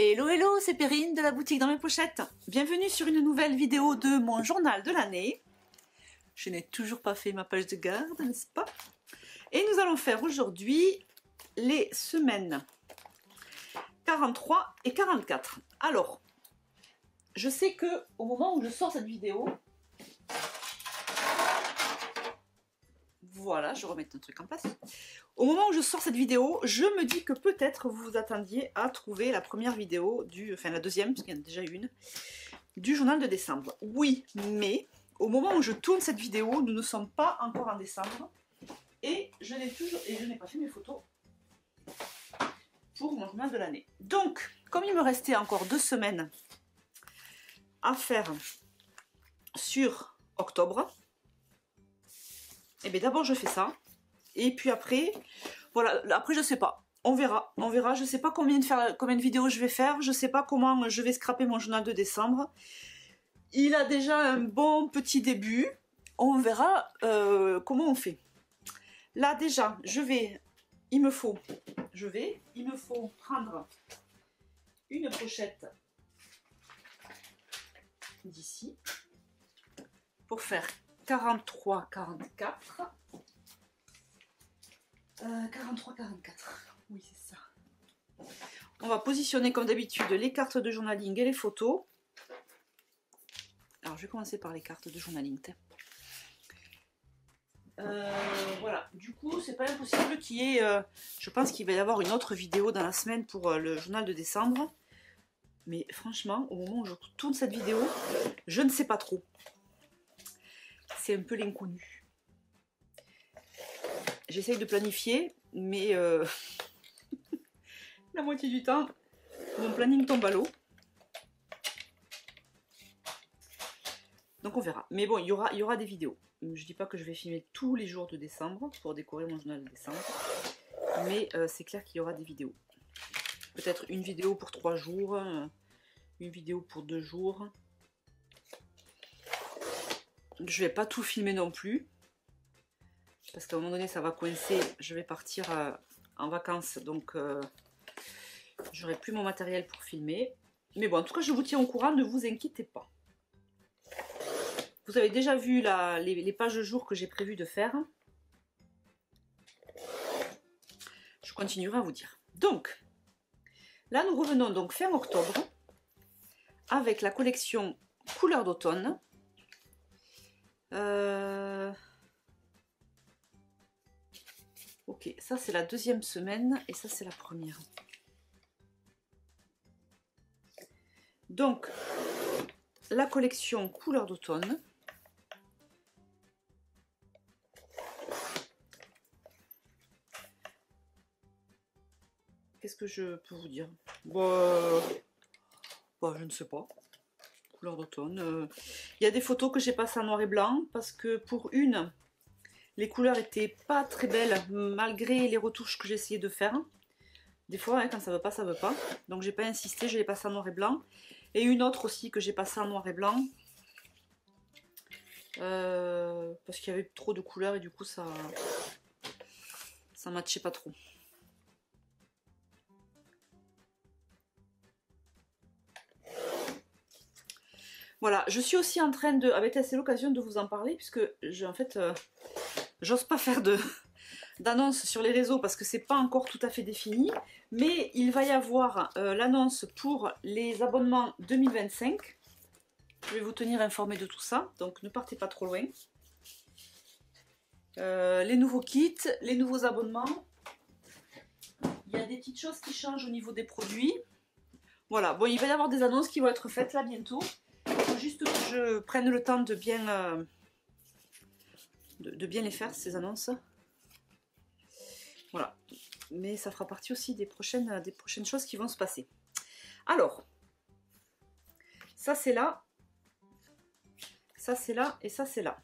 Hello hello, c'est Perrine de la boutique dans mes pochettes. Bienvenue sur une nouvelle vidéo de mon journal de l'année. Je n'ai toujours pas fait ma page de garde, n'est-ce pas? Et nous allons faire aujourd'hui les semaines 43 et 44. Alors, je sais que au moment où je sors cette vidéo, voilà, je remets un truc en place. Au moment où je sors cette vidéo, je me dis que peut-être vous vous attendiez à trouver la première vidéo enfin la deuxième, parce qu'il y en a déjà une, du journal de décembre. Oui, mais au moment où je tourne cette vidéo, nous ne sommes pas encore en décembre et je n'ai pas fait mes photos pour mon journal de l'année. Donc, comme il me restait encore 2 semaines à faire sur octobre, et bien d'abord je fais ça, et puis après, voilà, après je sais pas, on verra, je sais pas combien de vidéos je vais faire, je sais pas comment je vais scraper mon journal de décembre. Il a déjà un bon petit début, on verra comment on fait. Là déjà, il me faut prendre une pochette d'ici pour faire 43, 44. 43, 44. Oui, c'est ça. On va positionner comme d'habitude les cartes de journaling et les photos. Alors, je vais commencer par les cartes de journaling. Voilà. Du coup, c'est pas impossible qu'il y ait... je pense qu'il va y avoir une autre vidéo dans la semaine pour le journal de décembre. Mais franchement, au moment où je tourne cette vidéo, je ne sais pas trop. C'est un peu l'inconnu. J'essaye de planifier, mais la moitié du temps, mon planning tombe à l'eau. Donc on verra. Mais bon, il y aura des vidéos. Je dis pas que je vais filmer tous les jours de décembre pour décorer mon journal de décembre. Mais c'est clair qu'il y aura des vidéos. Peut-être une vidéo pour 3 jours, une vidéo pour 2 jours. Je vais pas tout filmer non plus. Parce qu'à un moment donné, ça va coincer. Je vais partir en vacances, donc j'aurai plus mon matériel pour filmer. Mais bon, en tout cas, je vous tiens au courant, ne vous inquiétez pas. Vous avez déjà vu les pages jour que j'ai prévu de faire. Je continuerai à vous dire. Donc, là, nous revenons donc fin octobre avec la collection couleur d'automne. Ok, ça c'est la deuxième semaine et ça c'est la première. Donc, la collection couleur d'automne. Qu'est-ce que je peux vous dire? Bah, je ne sais pas. Couleur d'automne. Il y a des photos que j'ai passées en noir et blanc parce que pour une, les couleurs étaient pas très belles malgré les retouches que j'ai essayé de faire. Des fois, hein, quand ça veut pas, ça veut pas. Donc j'ai pas insisté, je l'ai passé en noir et blanc. Et une autre aussi que j'ai passée en noir et blanc. Parce qu'il y avait trop de couleurs et du coup ça matchait pas trop. Voilà, je suis aussi en train de... c'est l'occasion de vous en parler puisque en fait, j'ose pas faire d'annonce sur les réseaux parce que c'est pas encore tout à fait défini. Mais il va y avoir l'annonce pour les abonnements 2025. Je vais vous tenir informé de tout ça, donc ne partez pas trop loin. Les nouveaux kits, les nouveaux abonnements. Il y a des petites choses qui changent au niveau des produits. Voilà, bon, il va y avoir des annonces qui vont être faites là bientôt. Il faut juste que je prenne le temps de bien les faire, ces annonces. Voilà, mais ça fera partie aussi des prochaines choses qui vont se passer. Alors, ça c'est là, ça c'est là et ça c'est là.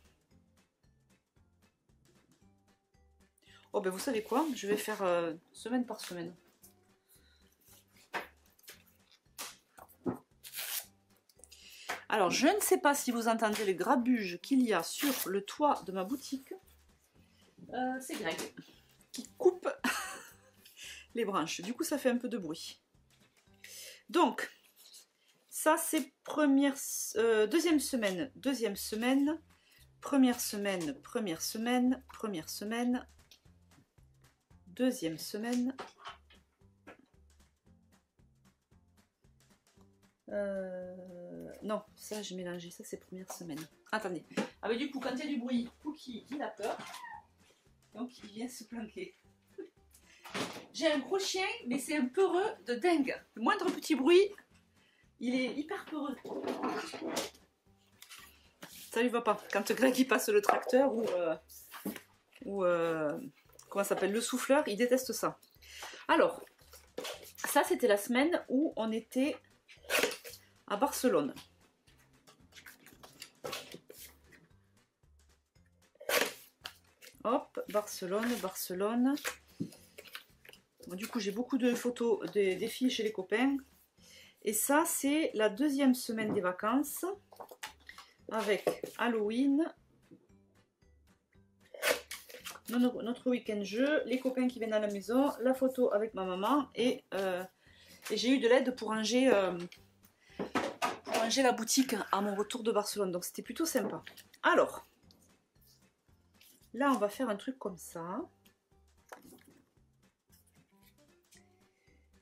Oh ben vous savez quoi, je vais faire semaine par semaine. Alors, je ne sais pas si vous entendez les grabuges qu'il y a sur le toit de ma boutique. C'est Greg qui coupe les branches. Du coup, ça fait un peu de bruit. Donc, ça c'est deuxième semaine, première semaine, deuxième semaine. Non, ça j'ai mélangé, ça c'est première semaine. Attendez. Ah mais du coup, quand il y a du bruit, Cookie il a peur. Donc il vient se planquer. J'ai un gros chien, mais c'est un peureux de dingue. Le moindre petit bruit, il est hyper peureux. Ça lui va pas. Quand Greg il passe le tracteur ou comment ça s'appelle, le souffleur, il déteste ça. Alors, ça c'était la semaine où on était à Barcelone. Hop, Barcelone. Bon, du coup, j'ai beaucoup de photos des filles chez les copains. Et ça, c'est la deuxième semaine des vacances. Avec Halloween. Notre week-end jeu. Les copains qui viennent à la maison. La photo avec ma maman. Et j'ai eu de l'aide pour ranger la boutique à mon retour de Barcelone. Donc, c'était plutôt sympa. Alors, là, on va faire un truc comme ça.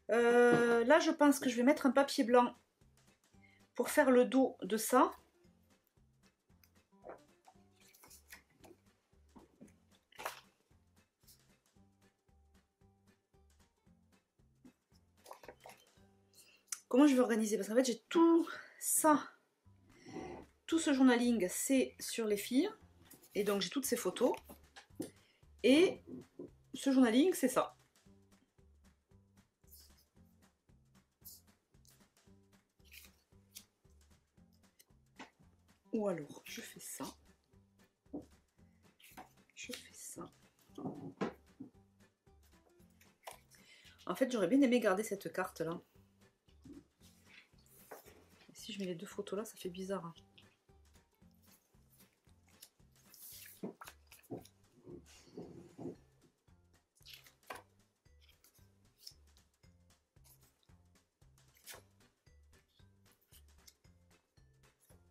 Là, je pense que je vais mettre un papier blanc pour faire le dos de ça. Comment je vais organiser? Parce qu'en fait, j'ai tout ça. Tout ce journaling, c'est sur les filles. Et donc, j'ai toutes ces photos. Et ce journaling, c'est ça. Ou alors, je fais ça. Je fais ça. En fait, j'aurais bien aimé garder cette carte-là. Si je mets les deux photos là, ça fait bizarre. Hein.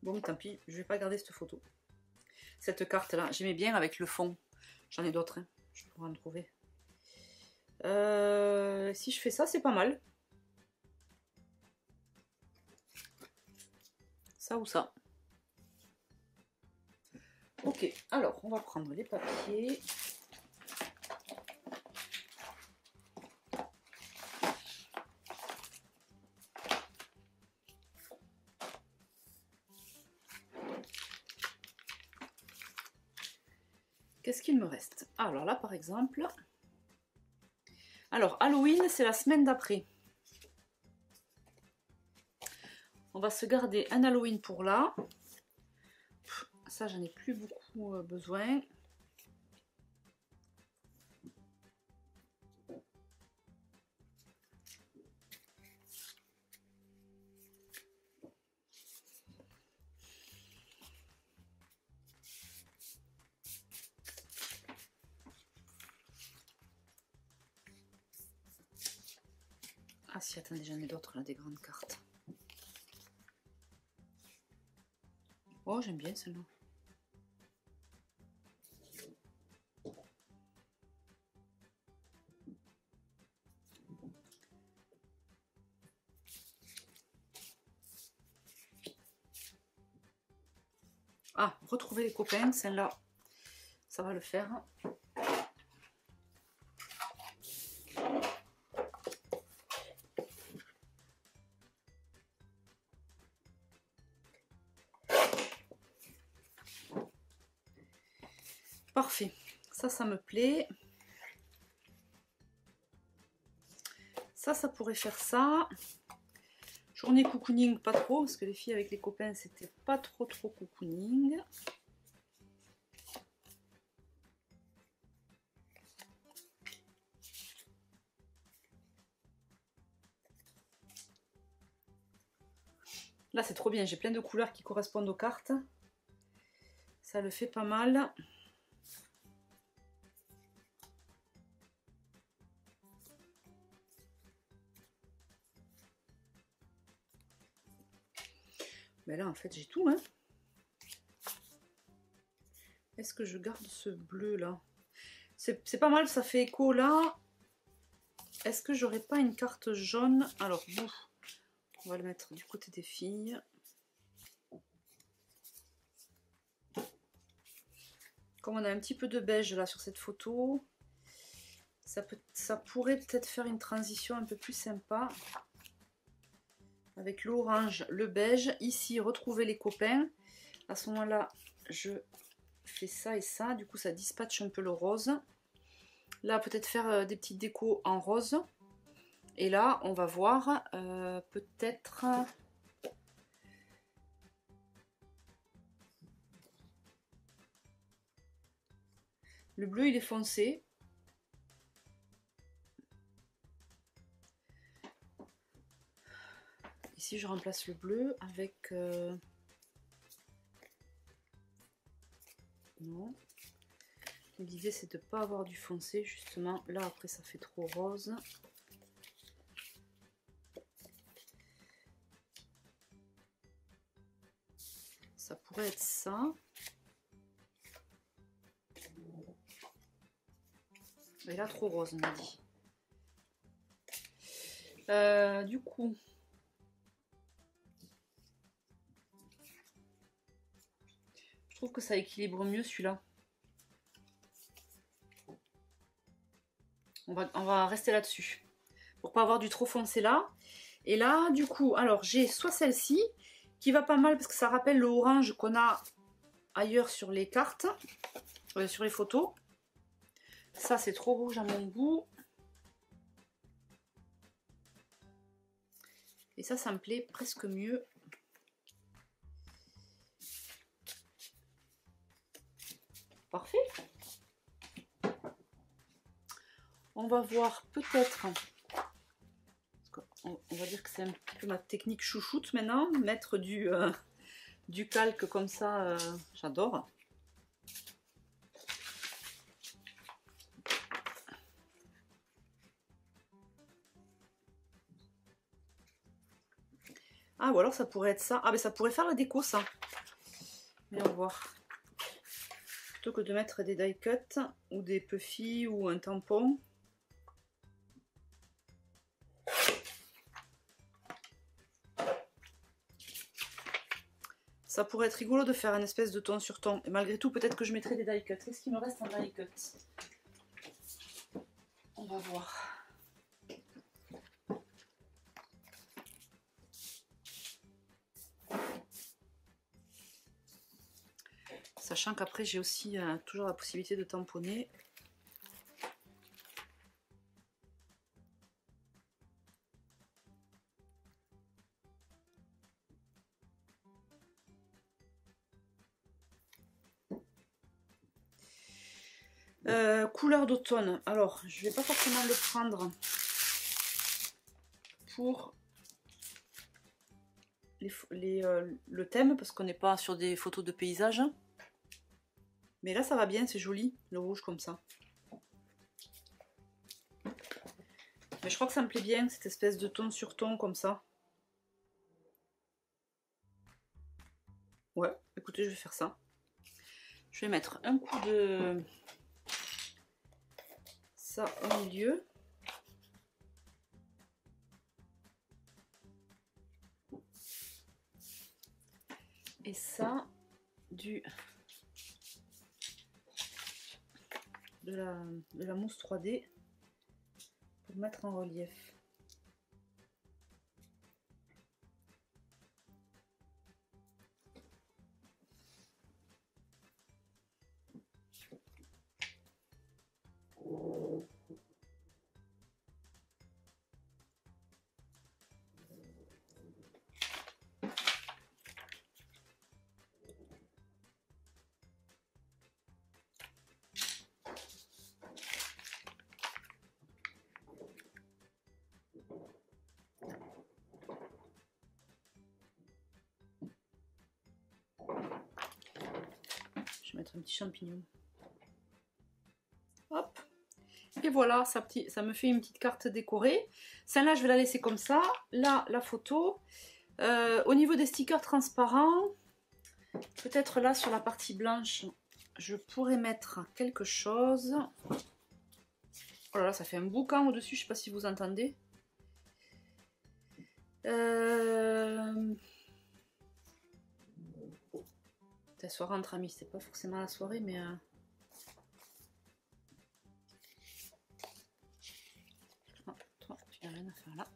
Bon, tant pis, je vais pas garder cette photo. Cette carte-là, j'aimais bien avec le fond. J'en ai d'autres, hein. Je pourrais en trouver. Si je fais ça, c'est pas mal. Ça ou ça. Ok, alors on va prendre les papiers. Qu'est-ce qu'il me reste? Alors là, par exemple... Alors, Halloween, c'est la semaine d'après. On va se garder un Halloween pour là. Ça, j'en ai plus beaucoup besoin. Ah si, attendez, j'en ai d'autres là, des grandes cartes. Oh, j'aime bien celle-là. Ah, retrouver les copains, celle-là, ça va le faire. Parfait, ça me plaît. Ça pourrait faire ça. Journée cocooning, pas trop, parce que les filles avec les copains, c'était pas trop cocooning. Là, c'est trop bien, j'ai plein de couleurs qui correspondent aux cartes. Ça le fait pas mal. Mais là, en fait, j'ai tout, hein. Est-ce que je garde ce bleu, là? C'est pas mal, ça fait écho, là. Est-ce que j'aurais pas une carte jaune? Alors, bon, on va le mettre du côté des filles. Comme on a un petit peu de beige, là, sur cette photo, ça pourrait peut-être faire une transition un peu plus sympa. Avec l'orange, le beige. Ici, retrouver les copains. À ce moment-là, je fais ça et ça. Du coup, ça dispatche un peu le rose. Là, peut-être faire des petites décos en rose. Et là, on va voir peut-être... Le bleu, il est foncé. Ici, je remplace le bleu avec... Non. L'idée, c'est de ne pas avoir du foncé, justement. Là, après, ça fait trop rose. Ça pourrait être ça. Et là, trop rose, on m'a dit. Du coup... Je trouve que ça équilibre mieux celui-là. On va rester là-dessus. Pour pas avoir du trop foncé là. Et là, du coup, alors j'ai soit celle-ci, qui va pas mal parce que ça rappelle le orange qu'on a ailleurs sur les cartes, sur les photos. Ça, c'est trop rouge à mon goût. Et ça me plaît presque mieux. Parfait. On va voir peut-être... On va dire que c'est un peu ma technique chouchoute maintenant. Mettre du calque comme ça, j'adore. Ah, ou alors ça pourrait être ça. Ah, mais ça pourrait faire la déco, ça. Mais on va voir. Plutôt que de mettre des die cuts ou des puffy ou un tampon. Ça pourrait être rigolo de faire une espèce de ton sur ton. Et malgré tout, peut-être que je mettrai des die cuts. Qu'est-ce qu'il me reste en die cut? On va voir. Sachant qu'après, j'ai aussi toujours la possibilité de tamponner. Couleur d'automne. Alors, je vais pas forcément le prendre pour le thème, parce qu'on n'est pas sur des photos de paysage. Mais là, ça va bien, c'est joli, le rouge comme ça. Mais je crois que ça me plaît bien, cette espèce de ton sur ton comme ça. Ouais, écoutez, je vais faire ça. Je vais mettre un coup de ça au milieu. Et ça, de la mousse 3D pour mettre en relief. Je vais mettre un petit champignon. Hop. Et voilà, ça me fait une petite carte décorée. Celle-là, je vais la laisser comme ça. Là, la photo. Au niveau des stickers transparents, peut-être là sur la partie blanche, je pourrais mettre quelque chose. Oh là là, ça fait un boucan au-dessus, je ne sais pas si vous entendez. La soirée entre amis, c'est pas forcément la soirée, mais... Oh, toi, tu n'as rien à faire là.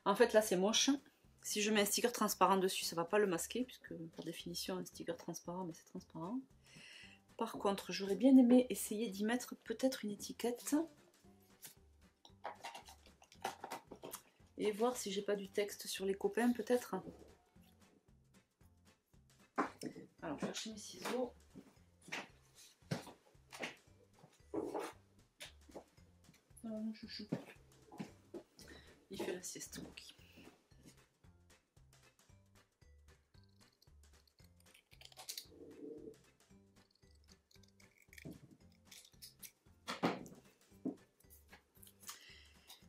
En fait, là, c'est moche. Si je mets un sticker transparent dessus, ça va pas le masquer, puisque par définition, un sticker transparent, mais c'est transparent. Par contre, j'aurais bien aimé essayer d'y mettre peut-être une étiquette. Et voir si j'ai pas du texte sur les copains, peut-être. Alors, je vais chercher mes ciseaux. Mon chouchou. Il fait la sieste, ok.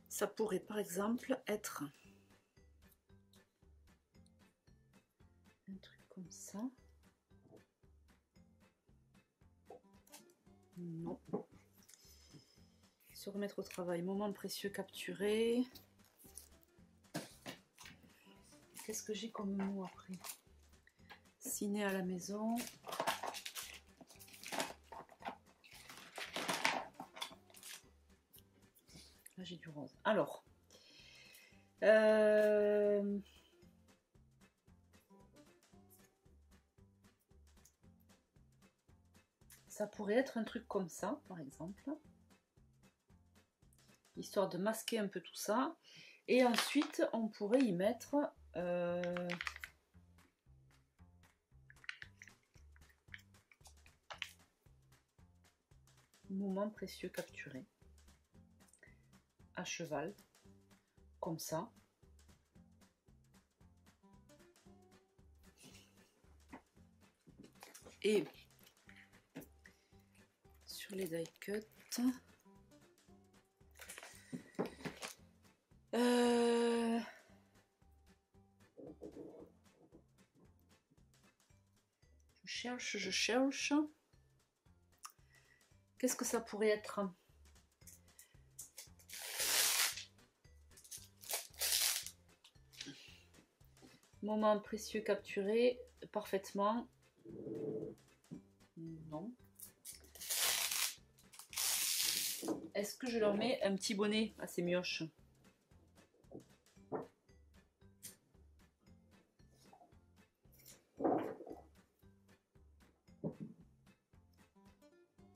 Ça pourrait par exemple être un truc comme ça. Non. Se remettre au travail, moment précieux capturé. Qu'est-ce que j'ai comme mot après? Ciné à la maison. Là j'ai du rose. Alors. Ça pourrait être un truc comme ça, par exemple. Histoire de masquer un peu tout ça. Et ensuite, on pourrait y mettre... moment précieux capturé. À cheval. Comme ça. Et sur les die cut, je cherche. Qu'est-ce que ça pourrait être? Moment précieux capturé parfaitement. Non. Est-ce que je leur mets un petit bonnet à ces mioches?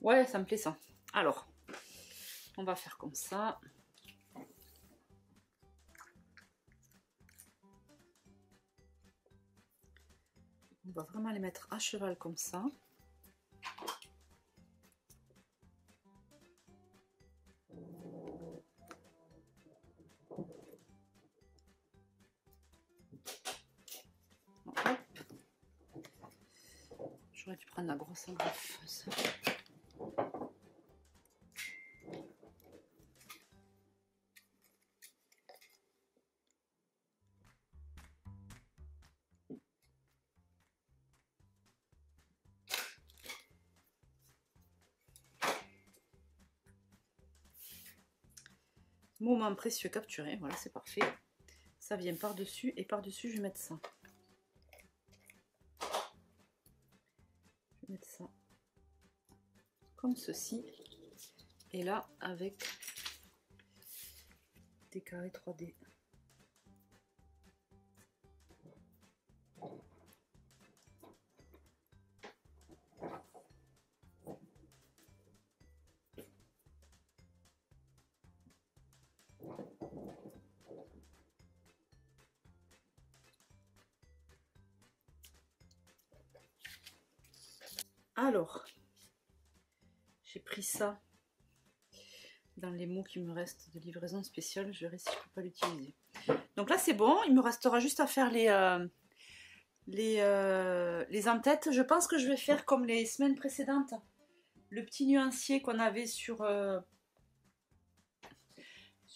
Ouais, ça me plaît ça. Alors, on va faire comme ça. On va vraiment les mettre à cheval comme ça. J'aurais dû prendre la grosse agrafeuse. Moment précieux capturé, voilà, c'est parfait. Ça vient par-dessus et par-dessus, je vais mettre ça. Je vais mettre ça comme ceci. Et là, avec des carrés 3D. Alors, j'ai pris ça dans les mots qui me restent de livraison spéciale. Je verrai si je ne peux pas l'utiliser. Donc là c'est bon, il me restera juste à faire les en-têtes. Je pense que je vais faire comme les semaines précédentes, le petit nuancier qu'on avait sur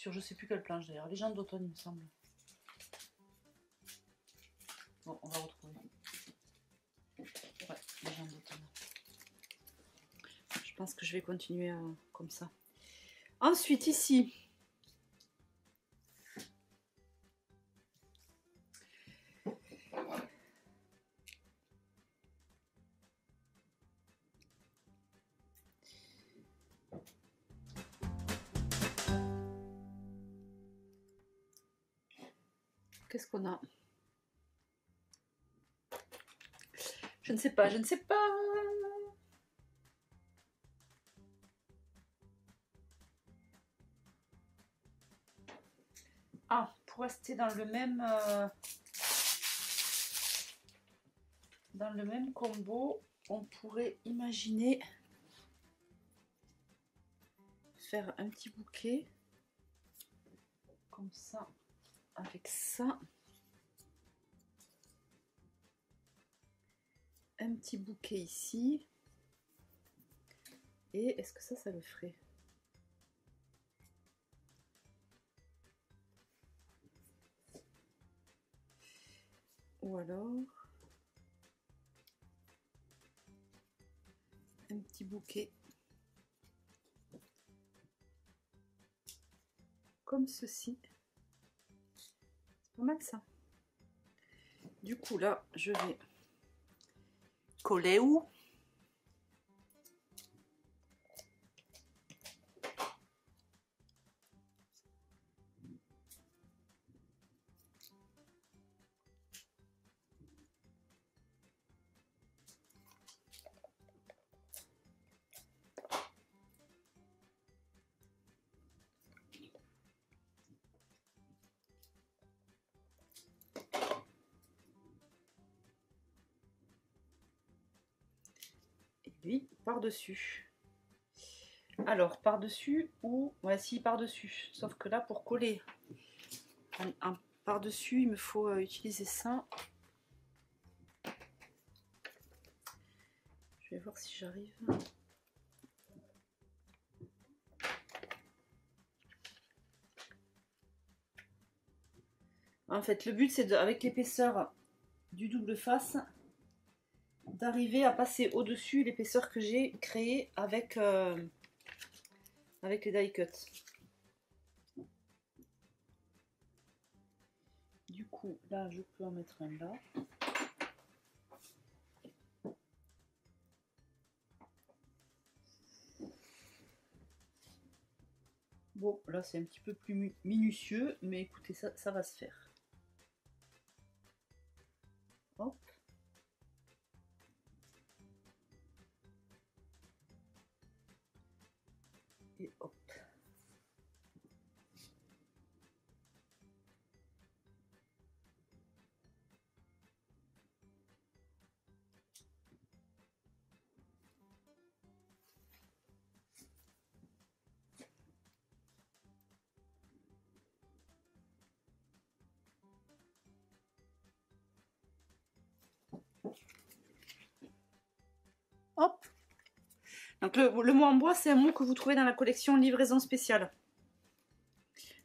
je sais plus quelle planche d'ailleurs, Légende d'automne il me semble. Bon, on va retrouver. Ouais, Légende d'automne. Je pense que je vais continuer comme ça. Ensuite ici, qu'est-ce qu'on a? Je ne sais pas, je ne sais pas. Ah, pour rester dans le même combo, on pourrait imaginer faire un petit bouquet comme ça, avec ça. Un petit bouquet ici. Et est-ce que ça le ferait? Ou alors un petit bouquet comme ceci. C'est pas mal ça. Du coup là, je vais coller où? Lui par-dessus. Alors par-dessus ou voici par-dessus. Sauf que là pour coller un par-dessus, il me faut utiliser ça. Je vais voir si j'arrive. En fait, le but c'est avec l'épaisseur du double face d'arriver à passer au-dessus l'épaisseur que j'ai créée avec les die cuts. Du coup, là, je peux en mettre un là. Bon, là, c'est un petit peu plus minutieux, mais écoutez, ça va se faire. Hop. Et hop. Hop. Donc le mot en bois, c'est un mot que vous trouvez dans la collection livraison spéciale.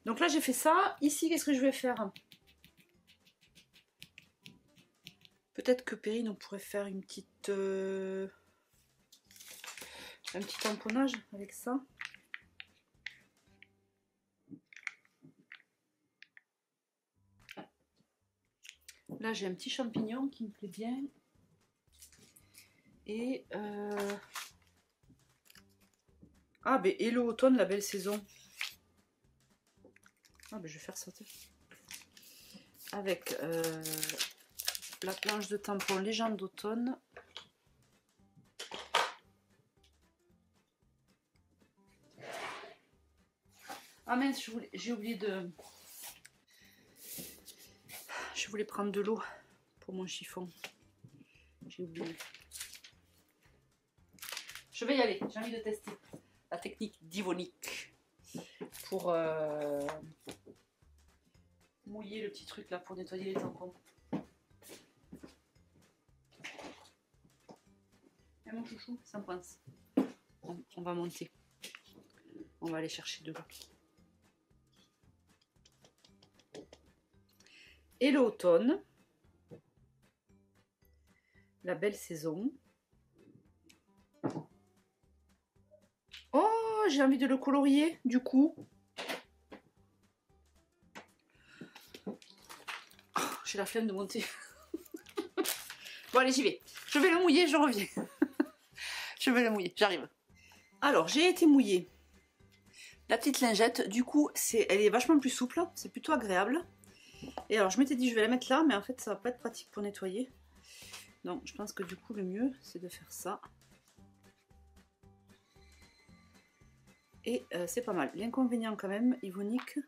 Donc là, j'ai fait ça. Ici, qu'est-ce que je vais faire? Peut-être que Perrine, on pourrait faire une petite, un petit tamponnage avec ça. Là, j'ai un petit champignon qui me plaît bien. Et ah, ben hello automne, la belle saison. Ah, ben je vais faire sauter. Avec la planche de tampon Légende d'automne. Ah mince, j'ai oublié de... Je voulais prendre de l'eau pour mon chiffon. J'ai oublié. Je vais y aller, j'ai envie de tester la technique d'Yvonique pour mouiller le petit truc là pour nettoyer les tampons. Et mon chouchou, ça me pense. On va monter. On va aller chercher de l'eau. Et l'automne, la belle saison. Oh, j'ai envie de le colorier du coup. Oh, j'ai la flemme de monter. Bon allez, j'y vais. Je vais le mouiller, je reviens. Je vais le mouiller, j'arrive. Alors, j'ai été mouiller la petite lingette. Du coup, elle est vachement plus souple. C'est plutôt agréable. Et alors, je m'étais dit, je vais la mettre là. Mais en fait, ça va pas être pratique pour nettoyer. Donc, je pense que du coup, le mieux, c'est de faire ça. Et c'est pas mal. L'inconvénient quand même, Yvonique,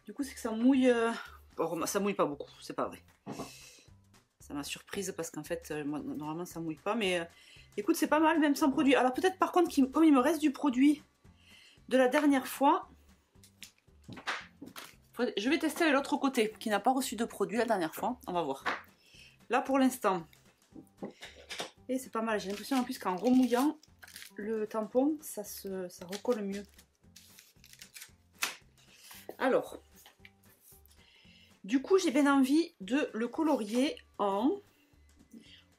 du coup, c'est que ça mouille... Bon, ça mouille pas beaucoup, c'est pas vrai. Ça m'a surprise parce qu'en fait, moi, normalement, ça mouille pas. Mais écoute, c'est pas mal, même sans produit. Alors peut-être par contre, comme il me reste du produit de la dernière fois, je vais tester l'autre côté, qui n'a pas reçu de produit la dernière fois. On va voir. Là, pour l'instant, et c'est pas mal. J'ai l'impression en plus qu'en remouillant le tampon, ça recolle mieux. Alors, du coup, j'ai bien envie de le colorier en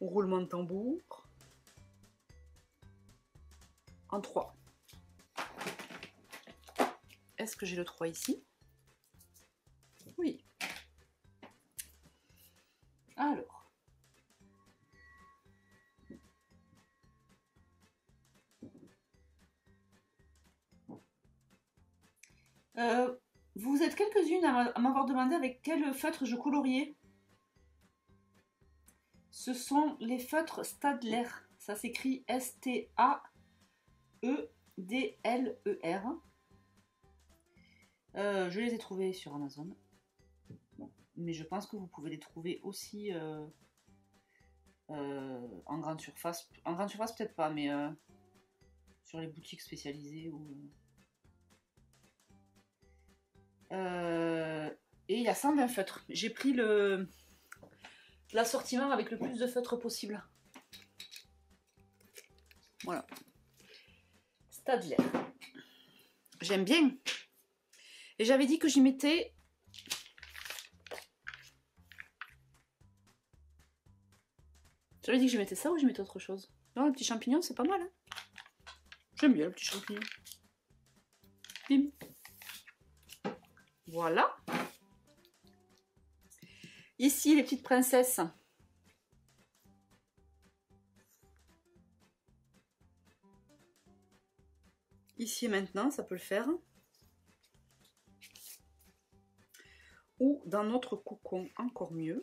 roulement de tambour, en 3. Est-ce que j'ai le 3 ici? Oui. Alors. Vous êtes quelques-unes à m'avoir demandé avec quel feutre je coloriais. Ce sont les feutres Staedtler. Ça s'écrit S-T-A-E-D-L-E-R. Je les ai trouvés sur Amazon. Bon. Mais je pense que vous pouvez les trouver aussi en grande surface. En grande surface peut-être pas, mais sur les boutiques spécialisées. Et il y a 120 feutres. J'ai pris l'assortiment avec le plus de feutres possible. Voilà. Staedtler. J'aime bien. Et j'avais dit que j'y mettais... J'avais dit que j'y mettais ça ou j'y mettais autre chose. Non, le petit champignon, c'est pas mal. Hein. J'aime bien le petit champignon. Bim. Voilà. Ici, les petites princesses. Ici et maintenant, ça peut le faire. Ou dans notre cocon, encore mieux.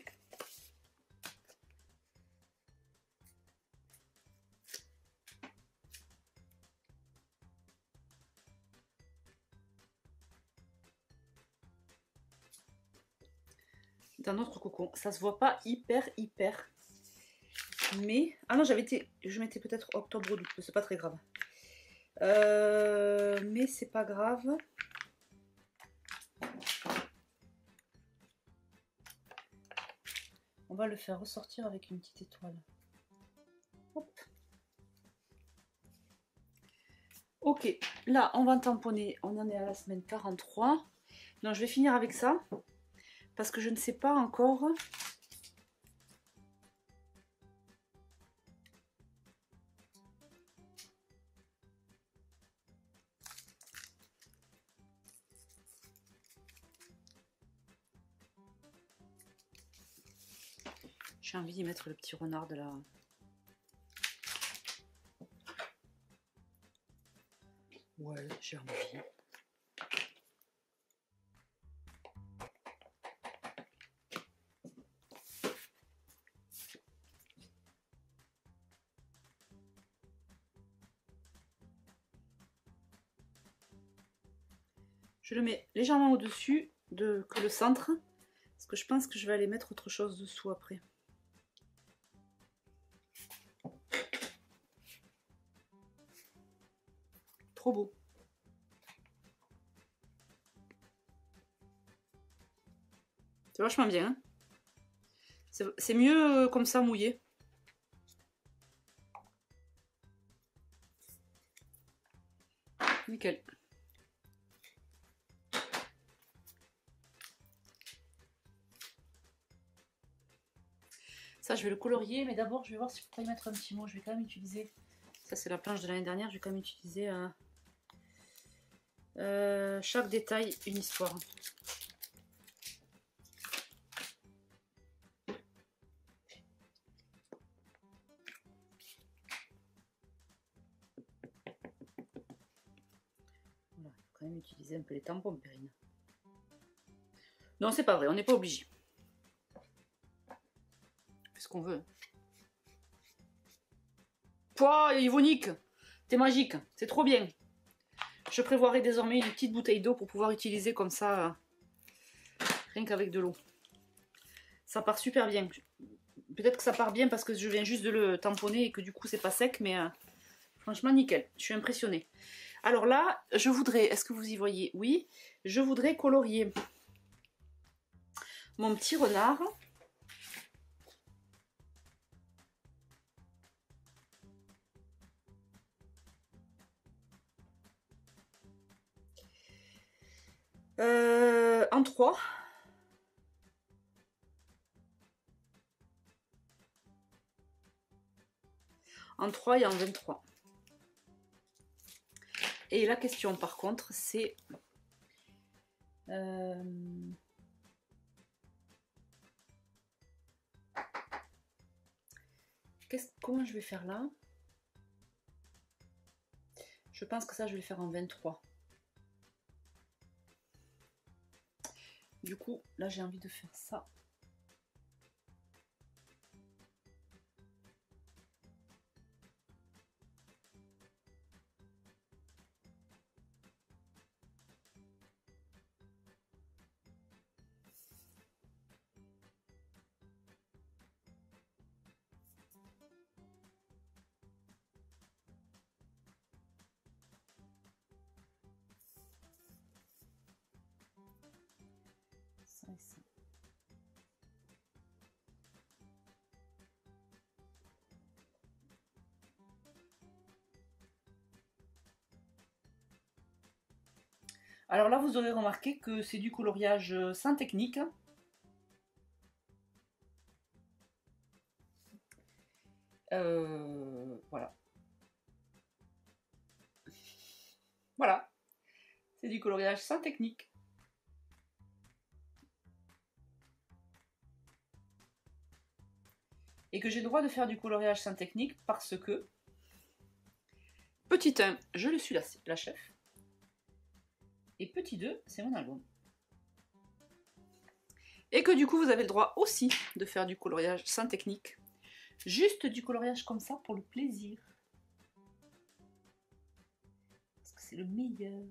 Dans notre cocon. Ça se voit pas hyper. Mais... Ah non, je mettais peut-être octobre ou août, c'est pas très grave. Mais c'est pas grave. On va le faire ressortir avec une petite étoile. Hop. Ok, là on va tamponner. On en est à la semaine 43. Non, je vais finir avec ça. Parce que je ne sais pas encore... J'ai envie d'y mettre le petit renard de la... Ouais, j'ai envie. Je le mets légèrement au-dessus que le centre. Parce que je pense que je vais aller mettre autre chose dessous après. Trop beau. C'est vachement bien. Hein, c'est mieux comme ça, mouillé. Nickel. Ça, je vais le colorier, mais d'abord, je vais voir si je peux y mettre un petit mot. Je vais quand même utiliser... Ça, c'est la planche de l'année dernière. Je vais quand même utiliser chaque détail, une histoire. Voilà, il faut quand même utiliser un peu les tampons, Perrine. Non, c'est pas vrai, on n'est pas obligé. On fait ce qu'on veut. Pouah, Yvonique, t'es magique, c'est trop bien. Je prévoirai désormais une petite bouteille d'eau pour pouvoir utiliser comme ça, rien qu'avec de l'eau. Ça part super bien. Peut-être que ça part bien parce que je viens juste de le tamponner et que du coup c'est pas sec, mais franchement nickel, je suis impressionnée. Alors là, je voudrais, est-ce que vous y voyez? Oui, je voudrais colorier mon petit renard. En 3. En 3 et en 23. Et la question par contre c'est comment je vais faire là? Je pense que ça je vais le faire en 23. Du coup là j'ai envie de faire ça. Ça et ça. Alors là, vous aurez remarqué que c'est du coloriage sans technique. Voilà. Voilà. C'est du coloriage sans technique. Et que j'ai le droit de faire du coloriage sans technique parce que, petit 1, je le suis la chef. Et petit 2, c'est mon album. Et que du coup, vous avez le droit aussi de faire du coloriage sans technique. Juste du coloriage comme ça pour le plaisir. Parce que c'est le meilleur.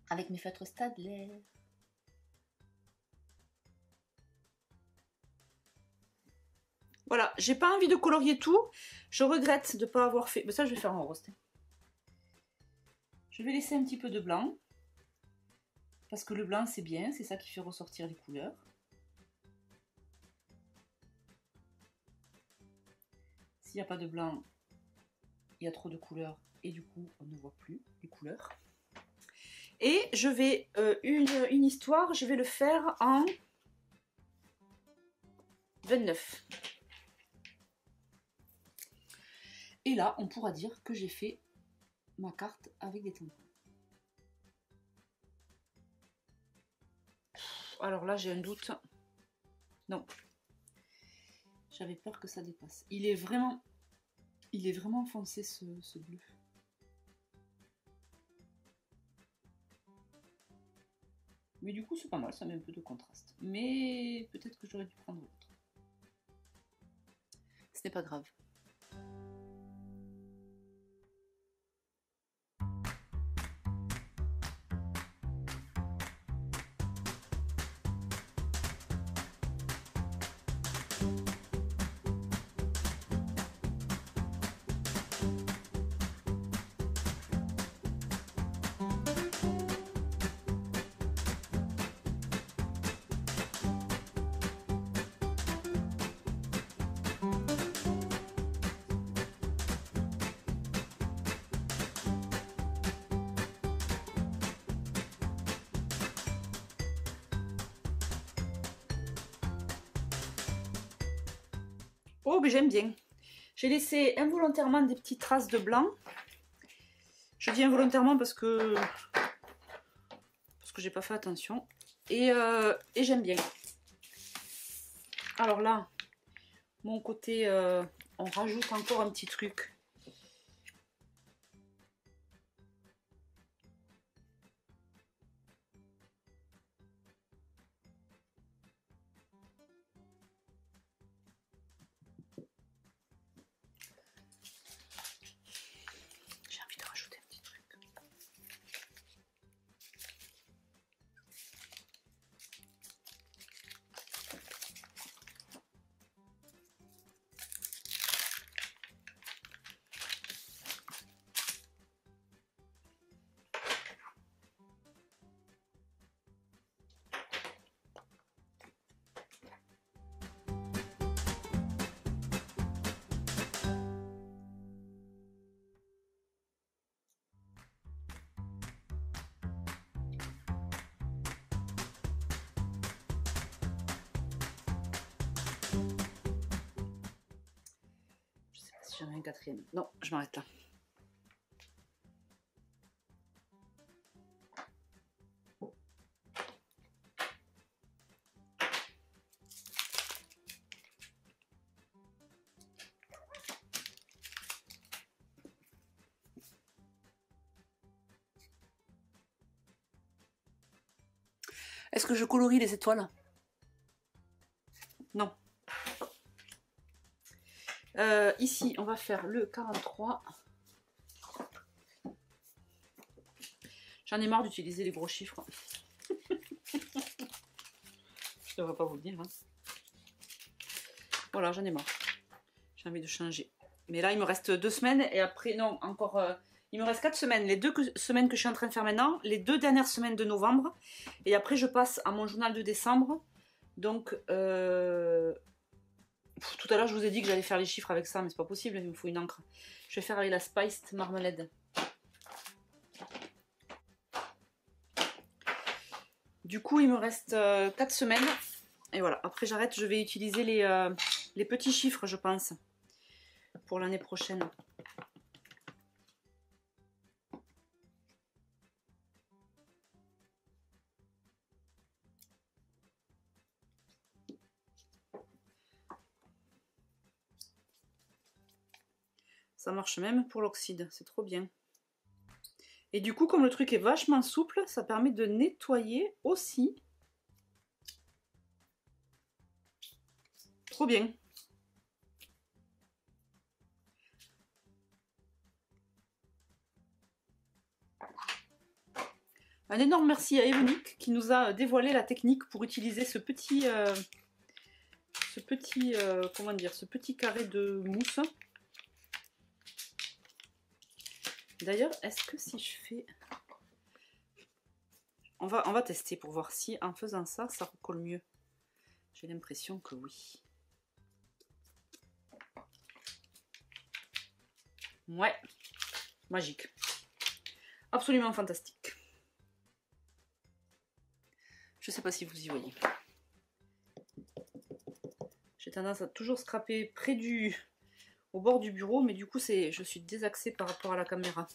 Avec mes feutres Staedtler. Voilà, j'ai pas envie de colorier tout. Je regrette de ne pas avoir fait... Mais ça, je vais faire en rose. Je vais laisser un petit peu de blanc. Parce que le blanc, c'est bien. C'est ça qui fait ressortir les couleurs. S'il n'y a pas de blanc, il y a trop de couleurs. Et du coup, on ne voit plus les couleurs. Et je vais... une histoire, je vais le faire en 29. Et là, on pourra dire que j'ai fait ma carte avec des tampons. Alors là, j'ai un doute. Non. J'avais peur que ça dépasse. Il est vraiment foncé ce bleu. Mais du coup, c'est pas mal, ça met un peu de contraste. Mais peut-être que j'aurais dû prendre l'autre. Ce n'est pas grave. Oh, mais j'aime bien. J'ai laissé involontairement des petites traces de blanc. Je dis involontairement parce que j'ai pas fait attention. Et j'aime bien. Alors là, mon côté, on rajoute encore un petit truc. J'ai envie de rajouter un petit truc. J'en ai un quatrième. Non, je m'arrête là. Est-ce que je colorie les étoiles? Non. Ici, on va faire le 43. J'en ai marre d'utiliser les gros chiffres. Je ne devrais pas vous le dire. Hein. Voilà, j'en ai marre. J'ai envie de changer. Mais là, il me reste 2 semaines. Et après, non, encore... il me reste 4 semaines. Les 2 semaines que je suis en train de faire maintenant. Les 2 dernières semaines de novembre. Et après, je passe à mon journal de décembre. Donc... tout à l'heure, je vous ai dit que j'allais faire les chiffres avec ça, mais c'est pas possible, il me faut une encre. Je vais faire avec la Spiced Marmalade. Du coup, il me reste 4 semaines. Et voilà, après j'arrête, je vais utiliser les petits chiffres, je pense, pour l'année prochaine. Ça marche même pour l'oxyde, c'est trop bien. Et du coup, comme le truc est vachement souple, ça permet de nettoyer aussi. Trop bien. Un énorme merci à Evonique qui nous a dévoilé la technique pour utiliser ce petit comment dire, ce petit carré de mousse. D'ailleurs, est-ce que si je fais... On va tester pour voir si en faisant ça, ça recolle mieux. J'ai l'impression que oui. Ouais, magique. Absolument fantastique. Je sais pas si vous y voyez. J'ai tendance à toujours scraper près au bord du bureau, mais du coup je suis désaxée par rapport à la caméra.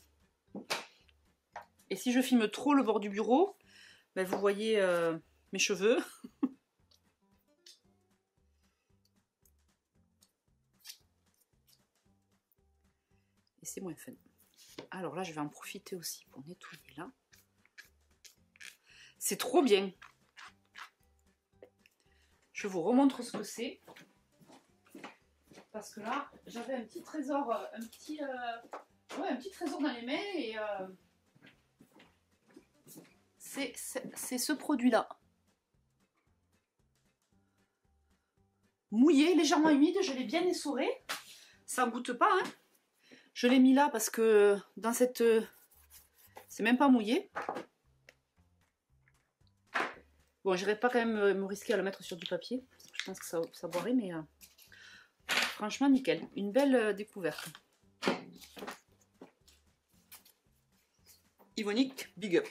Et si je filme trop le bord du bureau, ben vous voyez mes cheveux. Et c'est moins fun. Alors là, je vais en profiter aussi pour nettoyer là. C'est trop bien. Je vous remontre ce que c'est. Parce que là, j'avais un petit trésor, un petit trésor dans les mains et c'est ce produit-là. Mouillé, légèrement humide, je l'ai bien essoré. Ça goûte pas, hein. Je l'ai mis là parce que dans cette... c'est même pas mouillé. Bon, j'irai pas quand même me risquer à le mettre sur du papier. Je pense que ça boirait, mais... franchement, nickel. Une belle découverte. Yvonique, big up.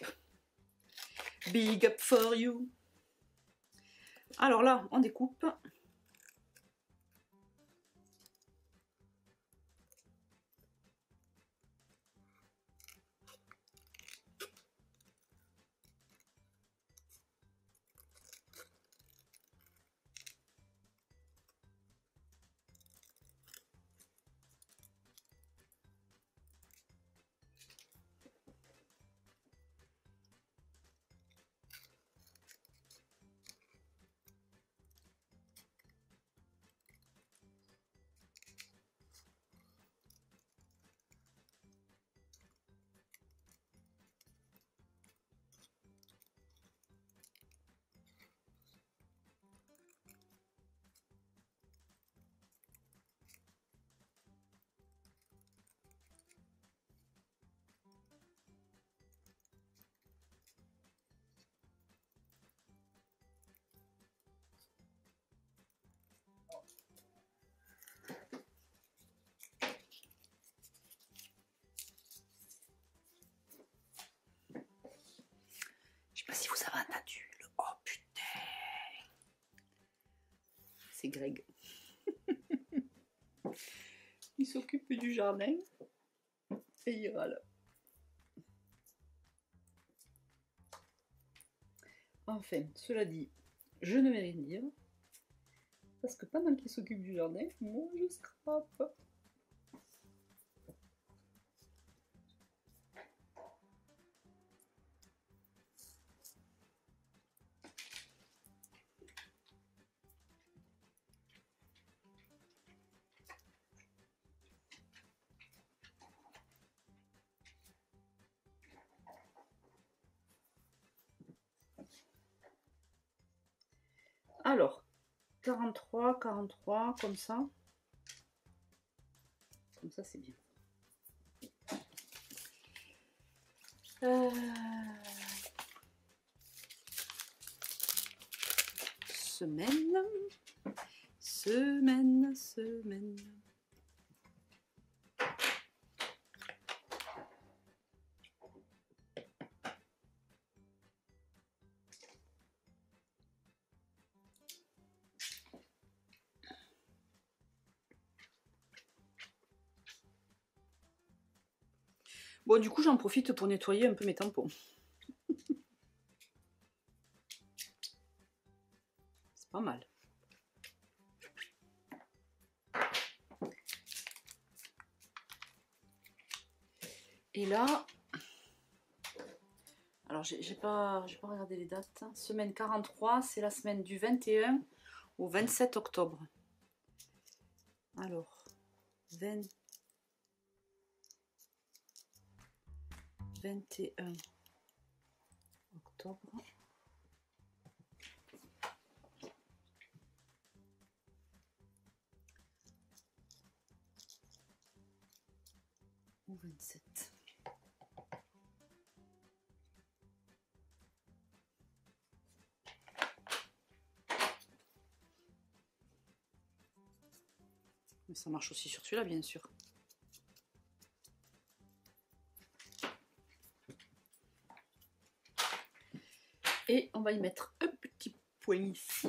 Big up for you. Alors là, on découpe. c'est Greg. Il s'occupe du jardin et il râle. Enfin, cela dit, je ne vais rien dire. Parce que pendant qu'il s'occupe du jardin, moi je scrape. Alors, 43, 43, comme ça. Comme ça, c'est bien. Semaine, semaine, semaine. Bon, du coup, j'en profite pour nettoyer un peu mes tampons. C'est pas mal. Et là, alors j'ai pas regardé les dates. Semaine 43, c'est la semaine du 21 au 27 octobre. Alors, 21 octobre. Ou 27. Mais ça marche aussi sur celui-là, bien sûr. Et on va y mettre un petit point ici.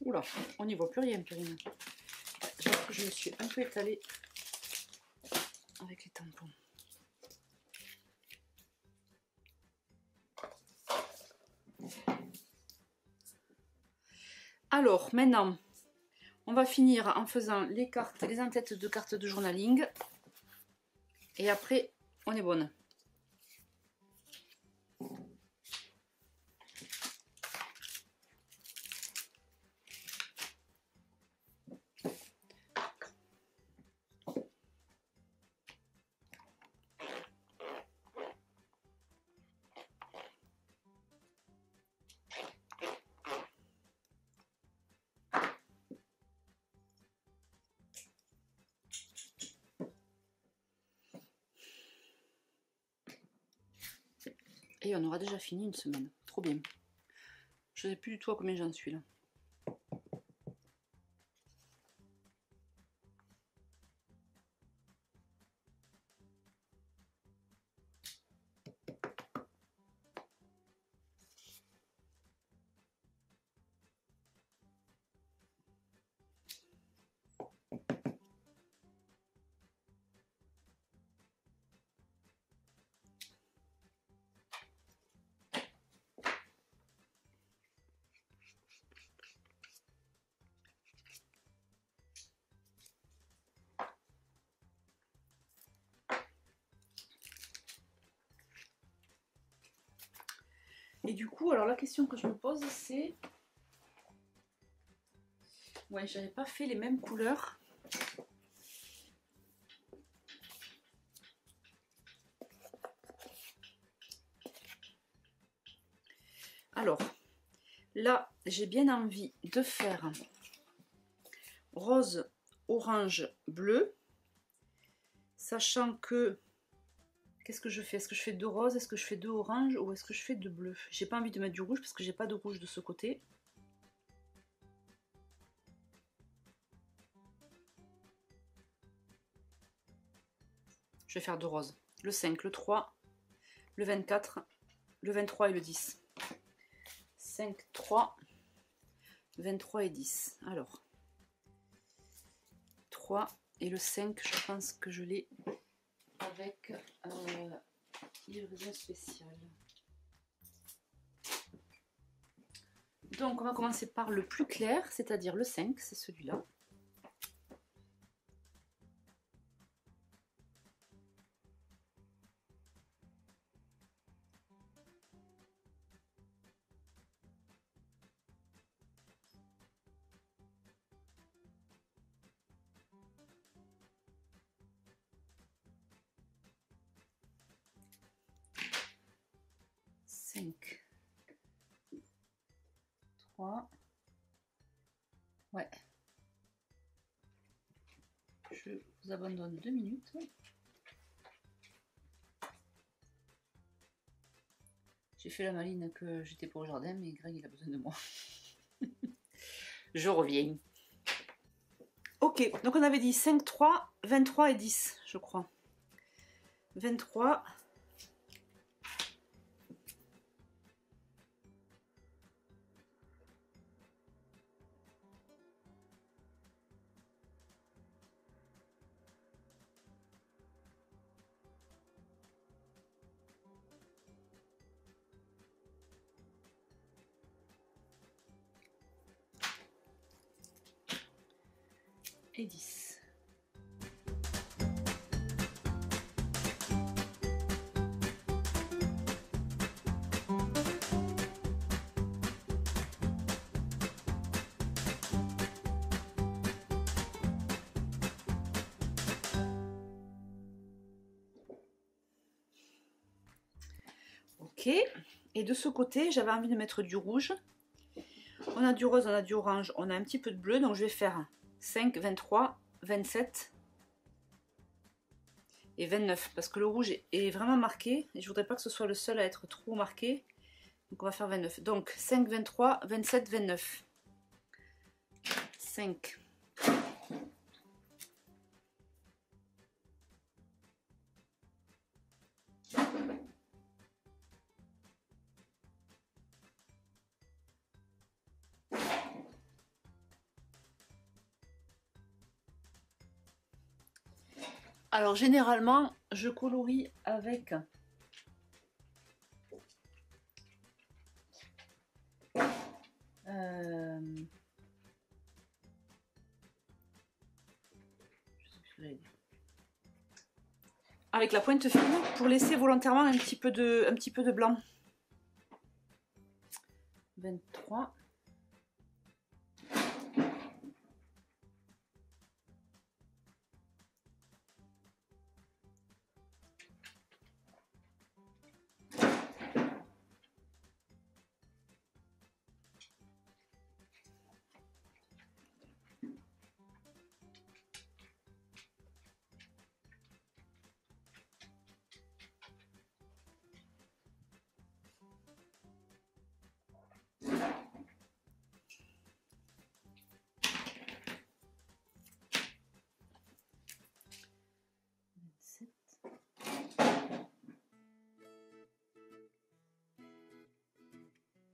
Oula, on n'y voit plus rien, Périne. J'avoue que je me suis un peu étalée avec les tampons. Alors, maintenant, on va finir en faisant les cartes, les entêtes de cartes de journaling. Et après, on est bonne. Et on aura déjà fini une semaine. Trop bien. Je ne sais plus du tout à combien j'en suis là. Et du coup, alors la question que je me pose, c'est... Ouais, j'avais pas fait les mêmes couleurs. Alors, là, j'ai bien envie de faire rose, orange, bleu. Sachant que... Qu'est-ce que je fais? Est-ce que je fais 2 roses? Est-ce que je fais 2 oranges? Ou est-ce que je fais 2 bleus? J'ai pas envie de mettre du rouge parce que j'ai pas de rouge de ce côté. Je vais faire 2 roses. Le 5, le 3, le 24, le 23 et le 10. 5, 3, 23 et 10. Alors, 3 et le 5, je pense que je l'ai avec livraison spéciale. Donc, on va commencer par le plus clair, c'est-à-dire le 5, c'est celui-là. Ouais. Je vous abandonne 2 minutes. J'ai fait la maline que j'étais pour le jardin, mais Greg il a besoin de moi. Je reviens. Ok, donc on avait dit 5, 3, 23 et 10, je crois. 23. Et 10. Ok, et de ce côté, j'avais envie de mettre du rouge. On a du rose, on a du orange, on a un petit peu de bleu, donc je vais faire 5, 23, 27 et 29, parce que le rouge est vraiment marqué, et je voudrais pas que ce soit le seul à être trop marqué, donc on va faire 29. Donc 5, 23, 27, 29. 5. Alors généralement, je colorie avec avec la pointe fine pour laisser volontairement un petit peu de blanc. 23.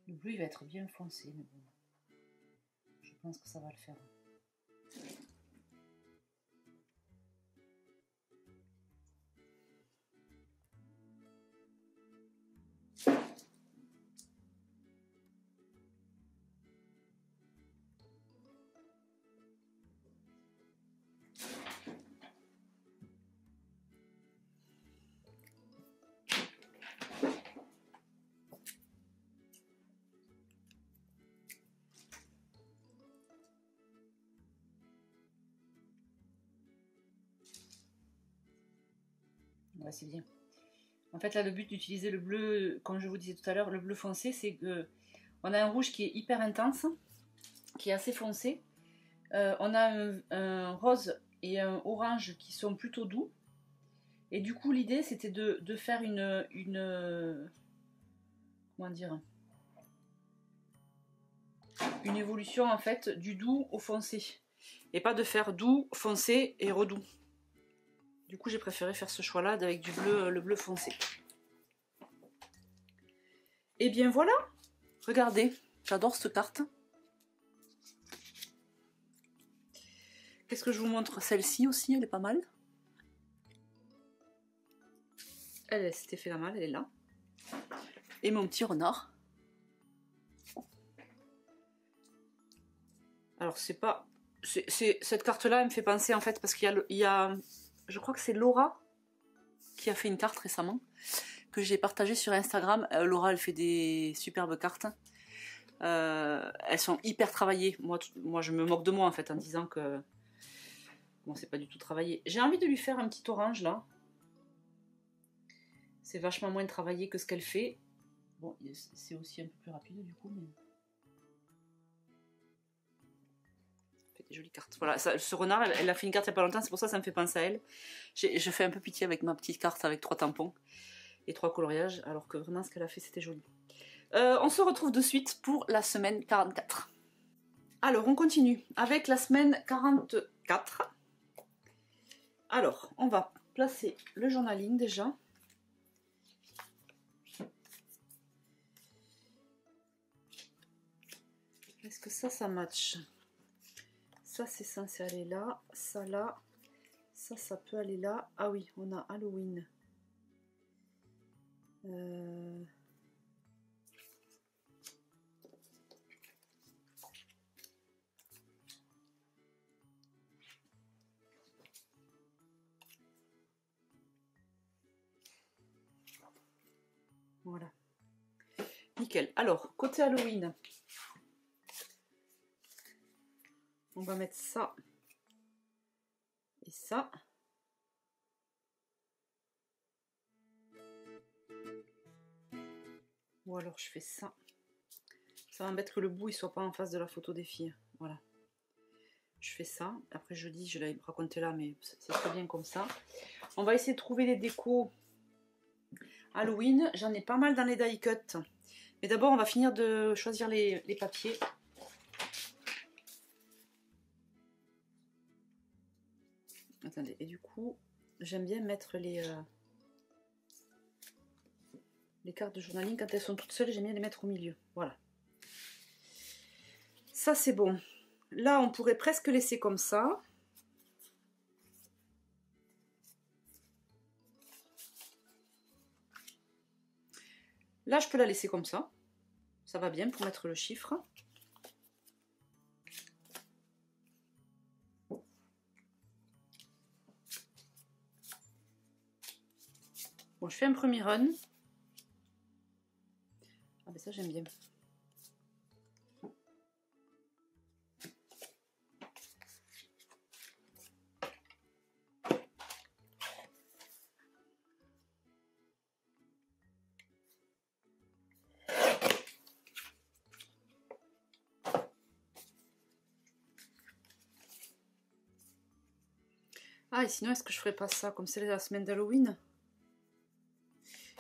Le bleu il va être bien foncé, mais bon, je pense que ça va le faire. Ouais, c'est bien. En fait, là, le but d'utiliser le bleu, comme je vous disais tout à l'heure, le bleu foncé, c'est que on a un rouge qui est hyper intense, qui est assez foncé. On a un rose et un orange qui sont plutôt doux. Et du coup, l'idée, c'était de faire comment dire, une évolution en fait du doux au foncé. Et pas de faire doux, foncé et redoux. Du coup, j'ai préféré faire ce choix-là avec du bleu, le bleu foncé. Et bien voilà, regardez, j'adore cette carte. Qu'est-ce que je vous montre? Celle-ci aussi, elle est pas mal. Elle s'était fait la malle, elle est là. Et mon petit renard. Alors c'est pas... cette carte-là, elle me fait penser en fait, parce qu'il y a... Je crois que c'est Laura qui a fait une carte récemment, que j'ai partagée sur Instagram. Laura, elle fait des superbes cartes. Elles sont hyper travaillées. Moi, je me moque de moi en fait, en disant que... Bon, c'est pas du tout travaillé. J'ai envie de lui faire un petit orange là. C'est vachement moins travaillé que ce qu'elle fait. Bon, c'est aussi un peu plus rapide du coup, mais... Elle fait des jolies cartes. Voilà, ce renard, elle a fait une carte il n'y a pas longtemps, c'est pour ça que ça me fait penser à elle. Je fais un peu pitié avec ma petite carte avec 3 tampons et 3 coloriages, alors que vraiment ce qu'elle a fait, c'était joli. On se retrouve de suite pour la semaine 44. Alors, on continue avec la semaine 44. Alors, on va placer le journaling déjà. Est-ce que ça match? Ça, c'est censé aller là. Ça, là. Ça peut aller là. Ah oui, on a Halloween. Voilà. Nickel. Alors, côté Halloween, on va mettre ça et ça. Ou alors je fais ça. Ça m'embête que le bout il soit pas en face de la photo des filles. Voilà. Je fais ça. Après je dis, je l'avais raconté là, mais c'est très bien comme ça. On va essayer de trouver les décos Halloween. J'en ai pas mal dans les die cut. Mais d'abord on va finir de choisir les papiers. Attendez, et du coup, j'aime bien mettre les cartes de journaling quand elles sont toutes seules, j'aime bien les mettre au milieu. Voilà. Ça c'est bon. Là on pourrait presque laisser comme ça. Là je peux la laisser comme ça. Ça va bien pour mettre le chiffre. Bon, je fais un premier run. Ah ben ça j'aime bien. Ah, et sinon, est-ce que je ferais pas ça, comme c'est la semaine d'Halloween?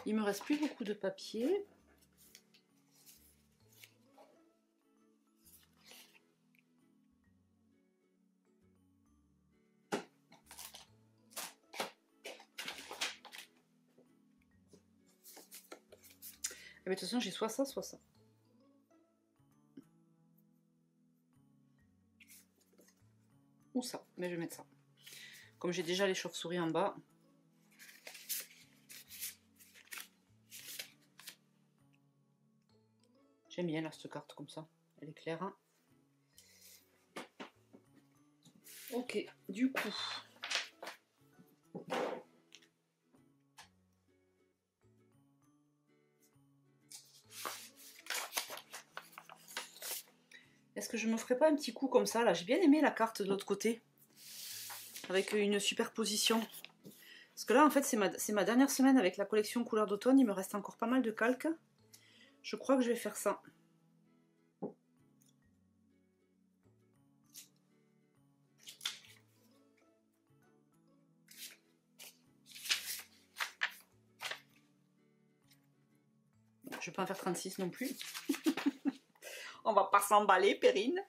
Il me reste plus beaucoup de papier. Mais de toute façon, j'ai soit ça, soit ça. Ou ça, mais je vais mettre ça. Comme j'ai déjà les chauves-souris en bas. J'aime bien là, cette carte comme ça. Elle est claire. Hein. Ok, du coup. Est-ce que je me ferais pas un petit coup comme ça là? J'ai bien aimé la carte de l'autre côté. Avec une superposition. Parce que là, en fait, c'est ma dernière semaine avec la collection couleur d'automne. Il me reste encore pas mal de calques. Je crois que je vais faire ça. Je vais pas en faire 36 non plus. On va pas s'emballer, Perrine.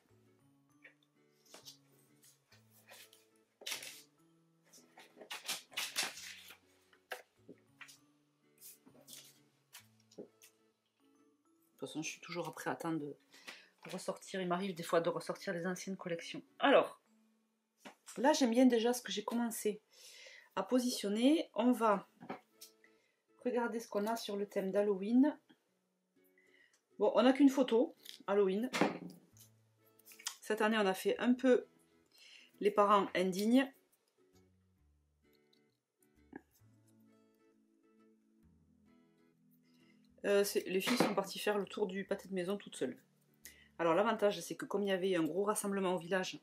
façon, je suis toujours après à temps de ressortir. Il m'arrive des fois de ressortir les anciennes collections. Alors, là, j'aime bien déjà ce que j'ai commencé à positionner. On va regarder ce qu'on a sur le thème d'Halloween. Bon, on n'a qu'une photo, Halloween. Cette année, on a fait un peu les parents indignes. Les filles sont parties faire le tour du pâté de maison toutes seules. Alors l'avantage, c'est que comme il y avait un gros rassemblement au village,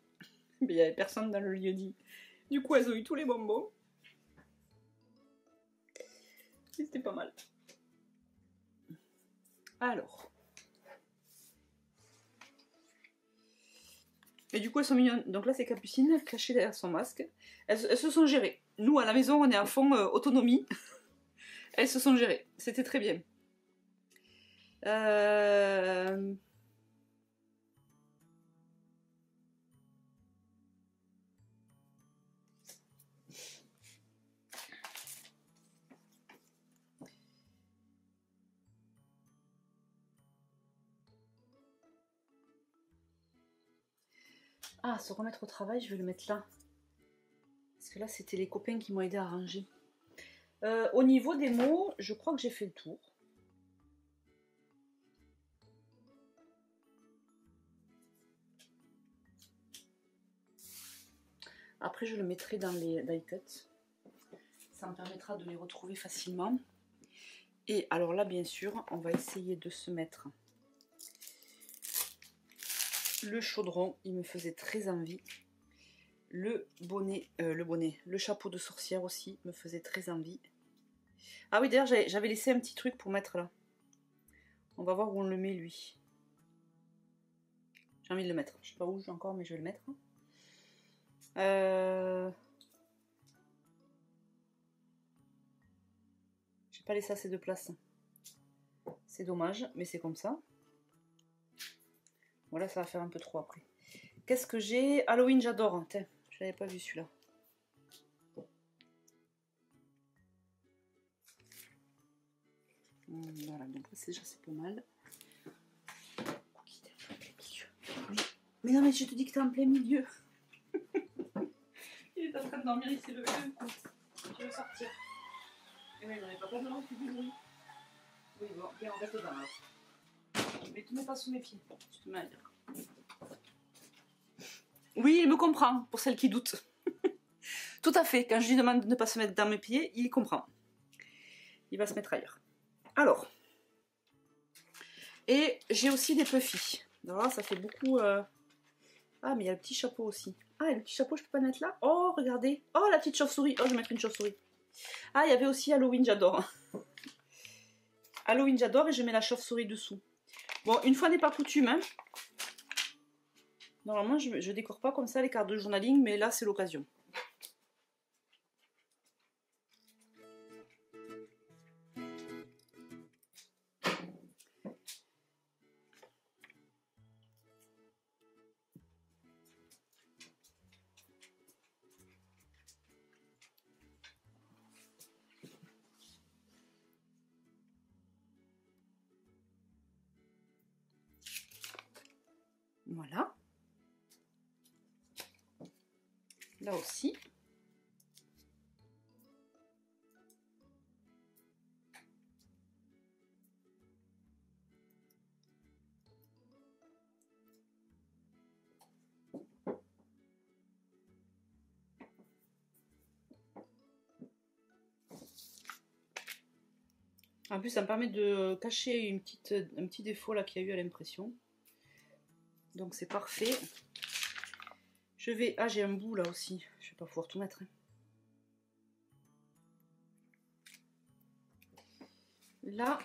il n'y avait personne dans le lieu-dit. Du coup, elles ont eu tous les bonbons. C'était pas mal. Alors. Et du coup, elles sont mignonnes. Donc là, c'est Capucine, cachée derrière son masque. Elles se sont gérées. Nous, à la maison, on est à fond autonomie. Elles se sont gérées. C'était très bien. Ah, se remettre au travail, je vais le mettre là. Parce que là, c'était les copains qui m'ont aidé à ranger. Au niveau des mots, je crois que j'ai fait le tour. Après, je le mettrai dans les die cuts. Ça me permettra de les retrouver facilement. Et alors là, bien sûr, on va essayer de se mettre le chaudron. Il me faisait très envie. Le bonnet, le chapeau de sorcière aussi me faisait très envie. Ah oui, d'ailleurs, j'avais laissé un petit truc pour mettre là. On va voir où on le met, lui. J'ai envie de le mettre. Je sais pas où encore, mais je vais le mettre. J'ai pas laissé assez de place. C'est dommage, mais c'est comme ça. Voilà, ça va faire un peu trop après. Qu'est-ce que j'ai? Halloween, j'adore. Tiens, je l'avais pas vu celui-là. Voilà, donc déjà c'est pas mal. Mais non, mais je te dis que t'es en plein milieu. Il est en train de dormir, il s'est levé d'un coup. Je vais sortir. Et oui, j'en ai pas peur de l'enfant du bruit. Oui, bon, bien, on reste dedans alors. Mais tu ne mets pas sous mes pieds. Tu te mets à dire. Oui, il me comprend, pour celles qui doutent. Tout à fait, quand je lui demande de ne pas se mettre dans mes pieds, il comprend. Il va se mettre ailleurs. Alors. Et j'ai aussi des puffy. Alors là, ça fait beaucoup... Ah, mais il y a le petit chapeau aussi. Ah, et le petit chapeau, je peux pas le mettre là? Oh, regardez. Oh, la petite chauve-souris. Oh, je vais mettre une chauve-souris. Ah, il y avait aussi Halloween, j'adore. Halloween, j'adore, et je mets la chauve-souris dessous. Bon, une fois n'est pas coutume, hein. Normalement, je décore pas comme ça les cartes de journaling, mais là, c'est l'occasion. Voilà. Là aussi. En plus, ça me permet de cacher un petit défaut là qu'il y a eu à l'impression. Donc c'est parfait. Je vais... Ah, j'ai un bout là aussi. Je vais pas pouvoir tout mettre. Hein. Là.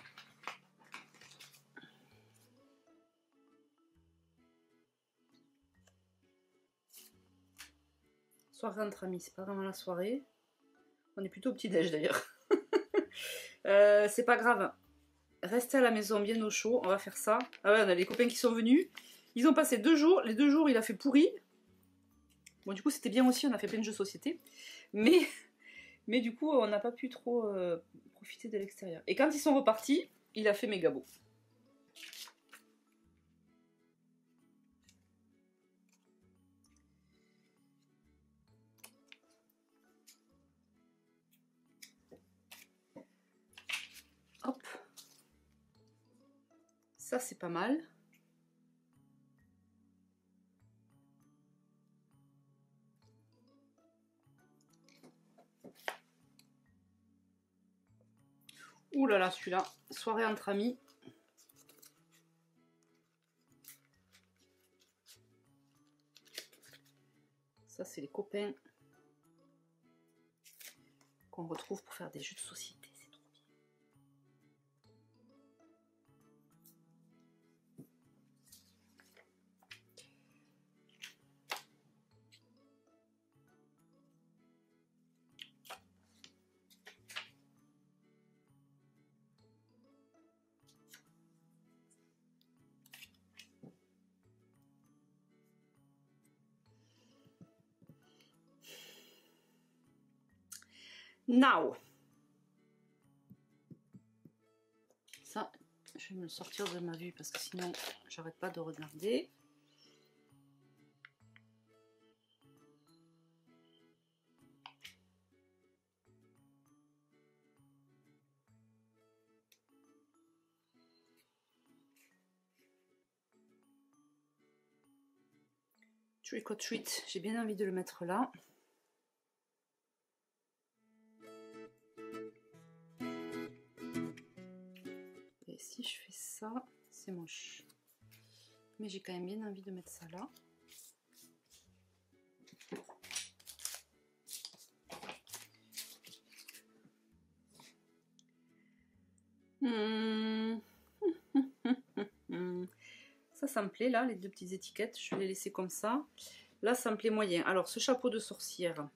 Soirée entre amis, c'est pas vraiment la soirée. On est plutôt au petit-déj d'ailleurs. C'est pas grave. Restez à la maison bien au chaud. On va faire ça. Ah ouais, on a les copains qui sont venus. Ils ont passé 2 jours. Les 2 jours, il a fait pourri. Bon, du coup, c'était bien aussi. On a fait plein de jeux de société. Mais du coup, on n'a pas pu trop profiter de l'extérieur. Et quand ils sont repartis, il a fait méga beau. Ça, c'est pas mal. Ouh là là, celui-là, soirée entre amis. Ça, c'est les copains qu'on retrouve pour faire des jeux de société. C'est trop bien. Now. Ça, je vais me le sortir de ma vue parce que sinon, j'arrête pas de regarder. Trick or treat, j'ai bien envie de le mettre là. Et si je fais ça, c'est moche. Mais j'ai quand même bien envie de mettre ça là. Ça me plaît là, les deux petites étiquettes, je vais les laisser comme ça. Là, ça me plaît moyen. Alors, ce chapeau de sorcière,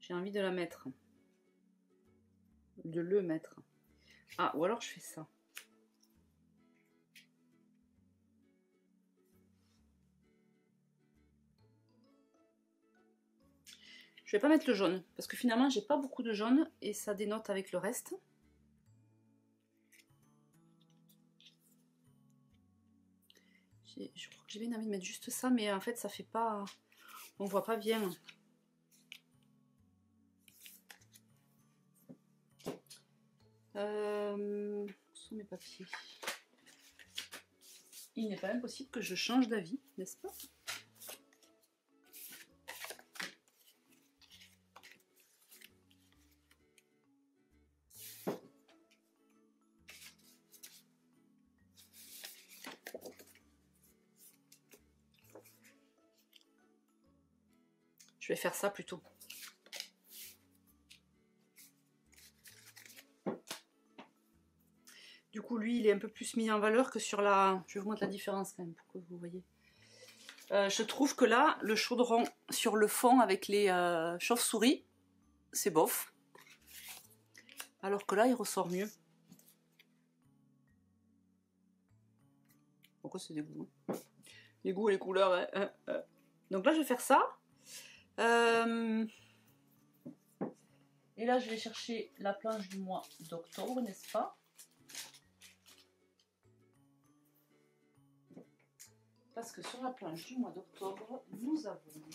j'ai envie de la mettre. De le mettre. Ah, ou alors je fais ça. Je vais pas mettre le jaune, parce que finalement, j'ai pas beaucoup de jaune et ça dénote avec le reste. Je crois que j'ai bien envie de mettre juste ça, mais en fait, ça fait pas... On voit pas bien. Où sont mes papiers? Il n'est pas impossible que je change d'avis, n'est-ce pas? Je vais faire ça plutôt. Du coup, lui, il est un peu plus mis en valeur que sur la... Je vais vous montrer la différence quand même, pour que vous voyez. Je trouve que là, le chaudron sur le fond avec les chauves-souris, c'est bof. Alors que là, il ressort mieux. Pourquoi c'est des goûts? Les goûts et les couleurs. Donc là, je vais faire ça. Et là, je vais chercher la planche du mois d'octobre, n'est-ce pas? Parce que sur la planche du mois d'octobre, nous avons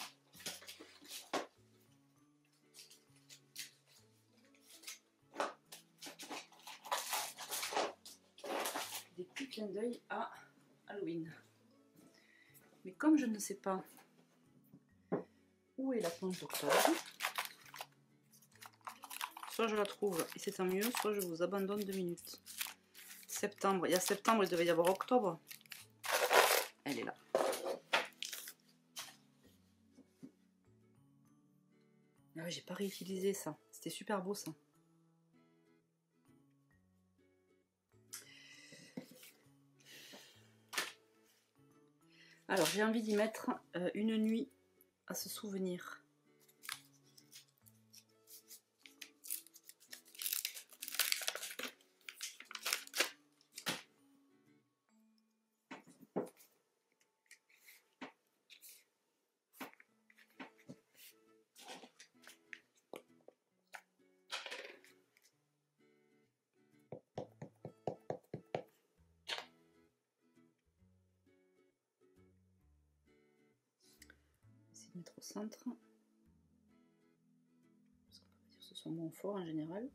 des petits clins d'œil à Halloween. Mais comme je ne sais pas où est la planche d'octobre, soit je la trouve et c'est tant mieux, soit je vous abandonne 2 minutes. Septembre, il y a septembre, il devait y avoir octobre. Elle est là. Ah ouais, j'ai pas réutilisé ça. C'était super beau ça. Alors j'ai envie d'y mettre une nuit à se souvenir. Mettre au centre parce qu'on peut pas dire que ce soit moins fort en général.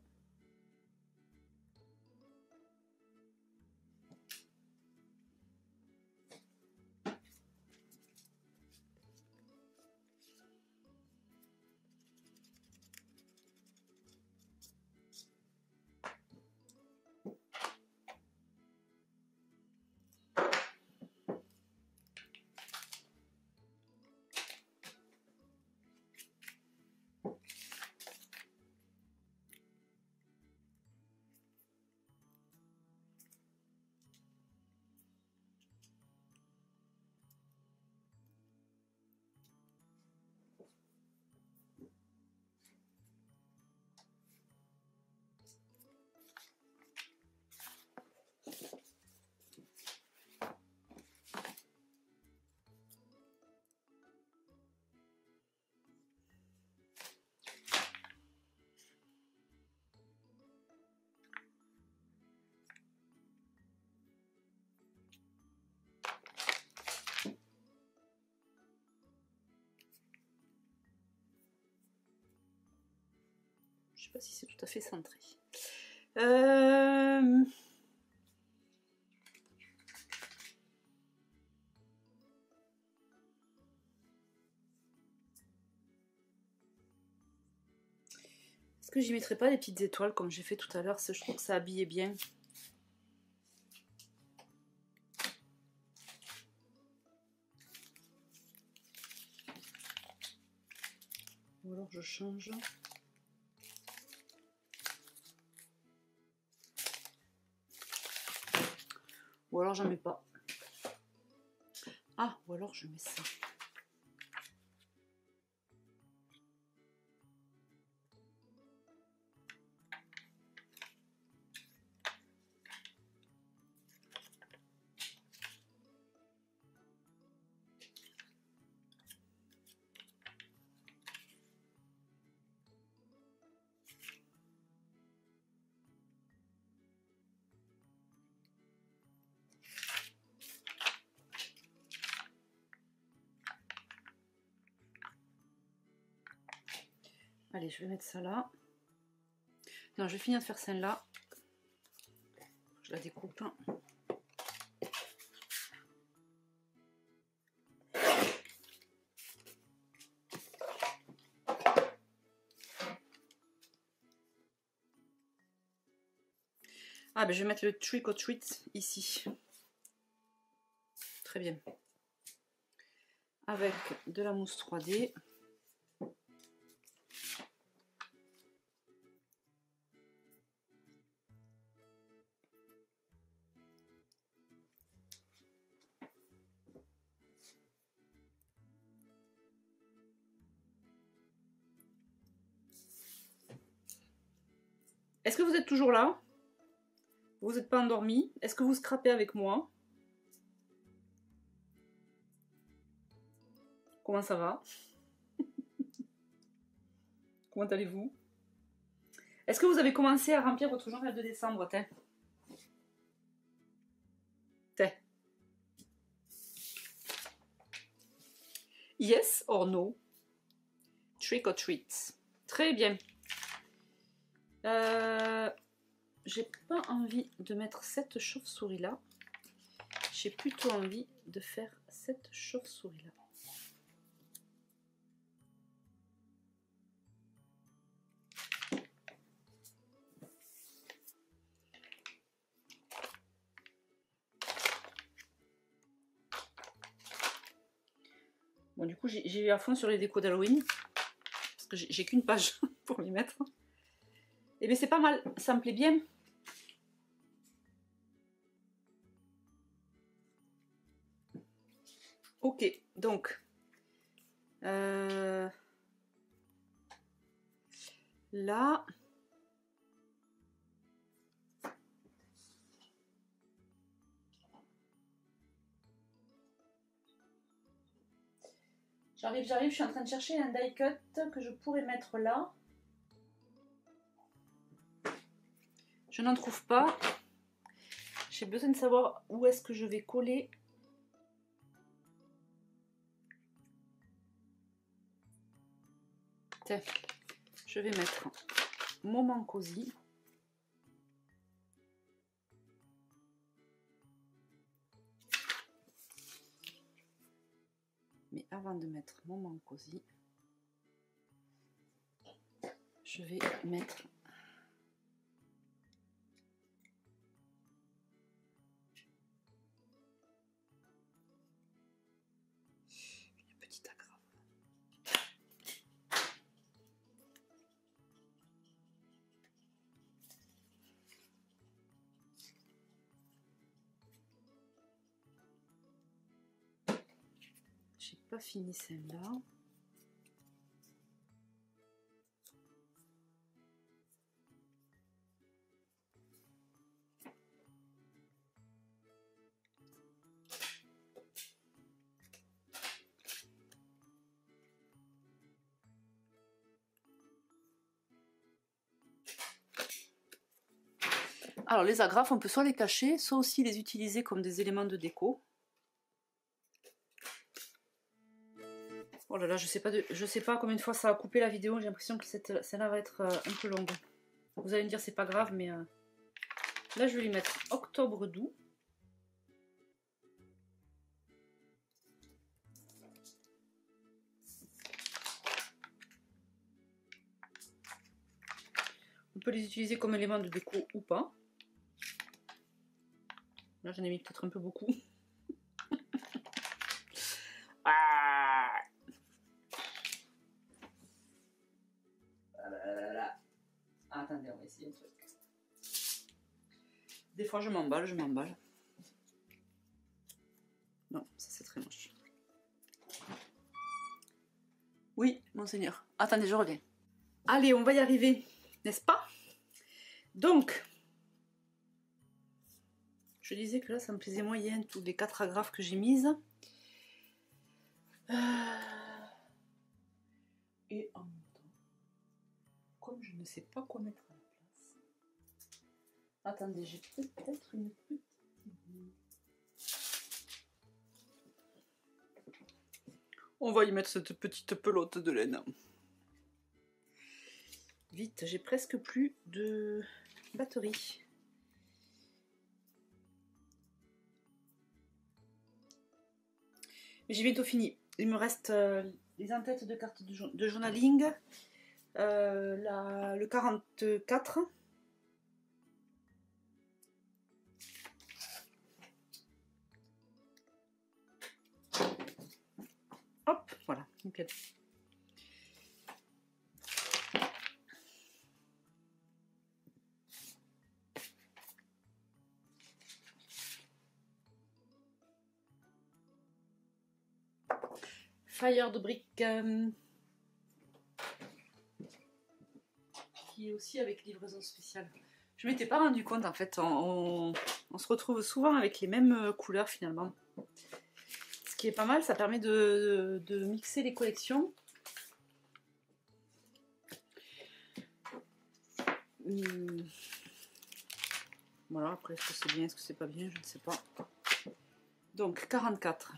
sais pas si c'est tout à fait centré. Est-ce que j'y mettrais pas des petites étoiles comme j'ai fait tout à l'heure? Je trouve que ça habillait bien. Ou alors je change. Ou alors j'en mets pas. Ah, ou alors je mets ça. Allez, je vais mettre ça là. Non, je vais finir de faire celle-là. Je la découpe. Ah, ben je vais mettre le Trick or Treat ici. Très bien. Avec de la mousse 3D. Est-ce que vous êtes toujours là? Vous n'êtes pas endormi? Est-ce que vous scrapez avec moi? Comment ça va? Comment allez-vous? Est-ce que vous avez commencé à remplir votre journal de décembre? Yes or no? Trick or treat. Très bien. J'ai pas envie de mettre cette chauve-souris là. J'ai plutôt envie de faire cette chauve-souris là. Bon, du coup, j'ai eu à fond sur les décos d'Halloween. Parce que j'ai qu'une page pour les mettre. Et bien, c'est pas mal. Ça me plaît bien. Ok, donc. Là. J'arrive, je suis en train de chercher un die cut que je pourrais mettre là. Je n'en trouve pas. J'ai besoin de savoir où est-ce que je vais coller. Tiens, je vais mettre Moment Cosy. Mais avant de mettre Moment Cosy, je vais mettre une petite agrafe. J'ai pas fini celle-là. Alors les agrafes, on peut soit les cacher, soit aussi les utiliser comme des éléments de déco. Oh là là, je sais pas combien de fois ça a coupé la vidéo. J'ai l'impression que celle-là va être un peu longue. Vous allez me dire c'est pas grave, mais là je vais lui mettre octobre doux. On peut les utiliser comme élément de déco ou pas. Là j'en ai mis peut-être un peu beaucoup. Ah, attendez, on va essayer un truc. Des fois je m'emballe, Non, ça c'est très moche. Oui, monseigneur. Attendez, je reviens. Allez, on va y arriver, n'est-ce pas? Donc, je disais que là, ça me plaisait moyen, tous les 4 agrafes que j'ai mises. Et en même temps, comme je ne sais pas quoi mettre à la place... Attendez, j'ai peut-être une petite idée. On va y mettre cette petite pelote de laine. Vite, j'ai presque plus de batterie. Mais j'ai bientôt fini. Il me reste les en-têtes de cartes de journaling, le 44. Hop, voilà, nickel. Fire de briques qui est aussi avec livraison spéciale. Je m'étais pas rendu compte en fait, on se retrouve souvent avec les mêmes couleurs finalement. Ce qui est pas mal, ça permet de mixer les collections. Voilà, après est-ce que c'est bien, est-ce que c'est pas bien, je ne sais pas. Donc 44.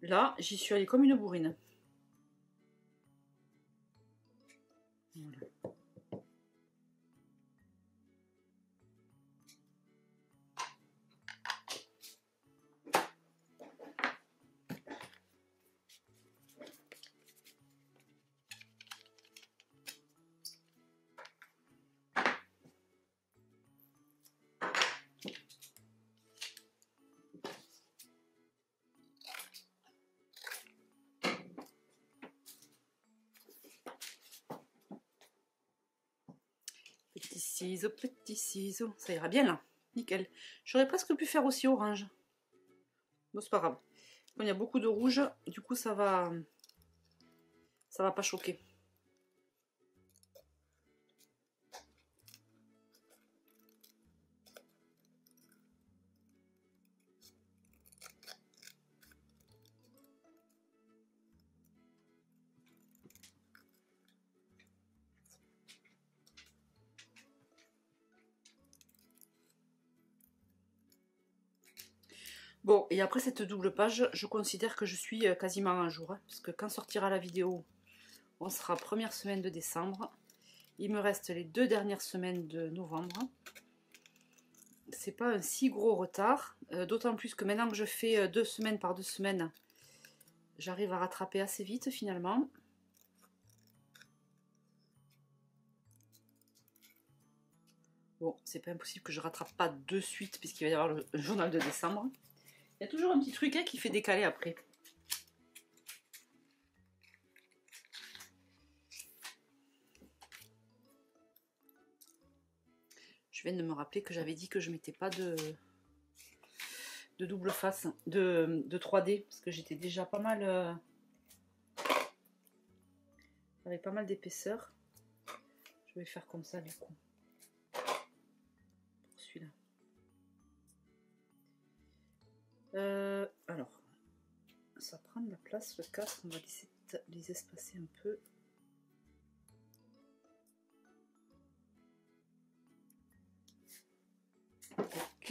Là, j'y suis allée comme une bourrine. Voilà. Petits ciseaux, ça ira bien là, nickel. J'aurais presque pu faire aussi orange. Bon, c'est pas grave. Quand il y a beaucoup de rouge, du coup ça va pas choquer. Bon, et après cette double page, je considère que je suis quasiment un jour, hein, parce que quand sortira la vidéo, on sera première semaine de décembre. Il me reste les 2 dernières semaines de novembre. C'est pas un si gros retard, d'autant plus que maintenant que je fais 2 semaines par 2 semaines, j'arrive à rattraper assez vite finalement. Bon, c'est pas impossible que je rattrape pas de suite puisqu'il va y avoir le journal de décembre. Il y a toujours un petit truc qui fait décaler après. Je viens de me rappeler que j'avais dit que je mettais pas de double face, de 3D, parce que j'étais déjà pas mal... avec pas mal d'épaisseur. Je vais faire comme ça du coup. Pour celui-là. Alors, ça prend de la place, le 4, on va les espacer un peu.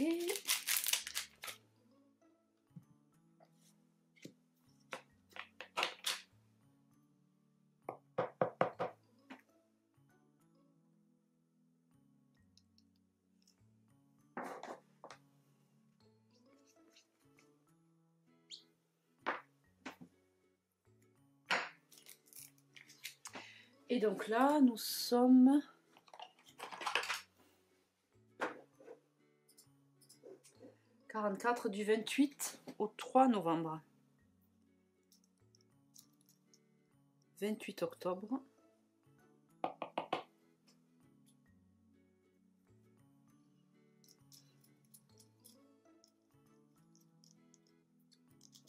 Ok. Et donc là, nous sommes... « 44 du 28 au 3 novembre. 28 octobre. Au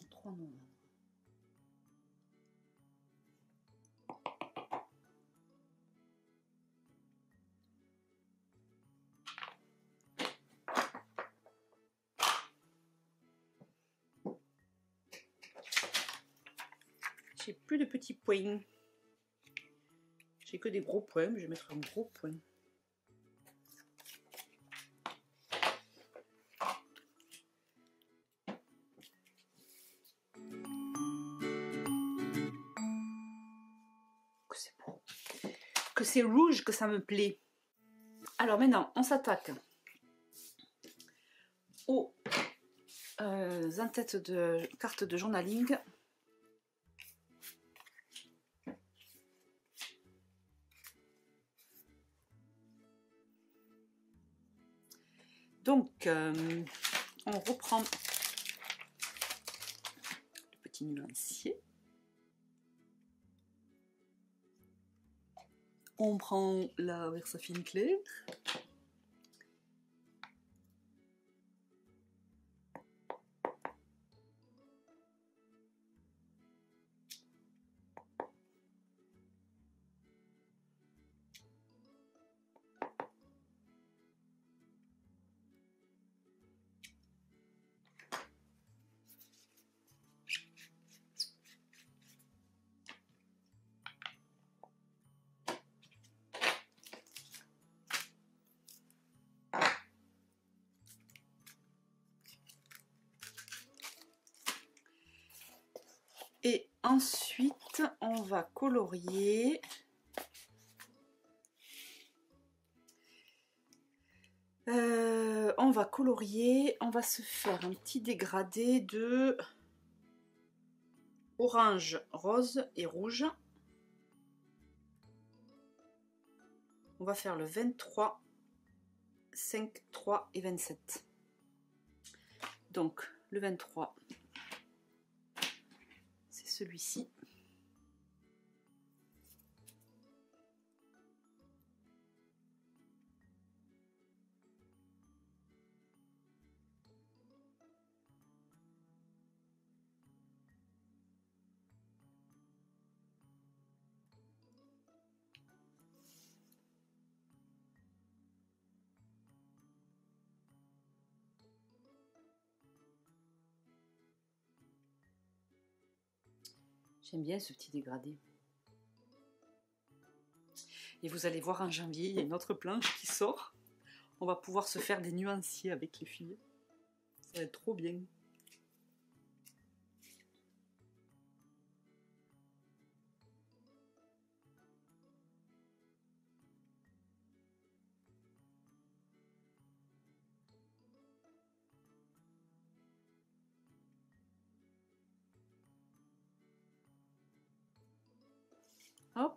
3 novembre. J'ai plus de petits points. J'ai que des gros points, mais je vais mettre un gros point. Que c'est beau. Que c'est rouge, que ça me plaît. Alors maintenant, on s'attaque aux en-têtes de cartes de journaling. Donc, on reprend le petit nuancier. On prend la Versafine claire. Et ensuite, on va colorier. On va se faire un petit dégradé de orange, rose et rouge. On va faire le 23, 5, 3 et 27. Donc, le 23, c'est celui-ci. J'aime bien ce petit dégradé. Et vous allez voir en janvier, il y a une autre planche qui sort. On va pouvoir se faire des nuanciers avec les filles. Ça va être trop bien. Hop.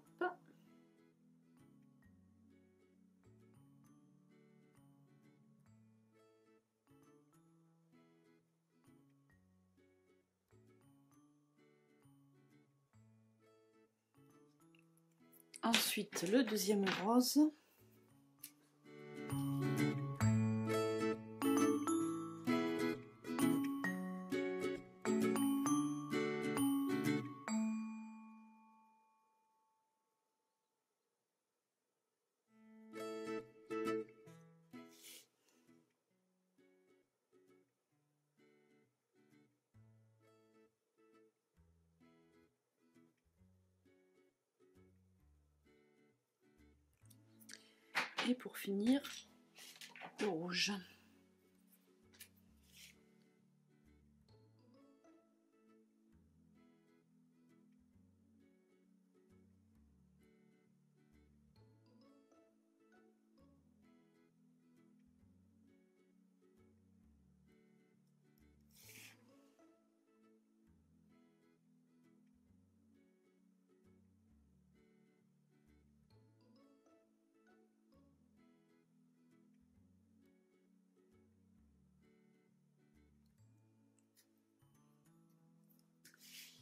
Ensuite, le deuxième rose. Et pour finir, le rouge.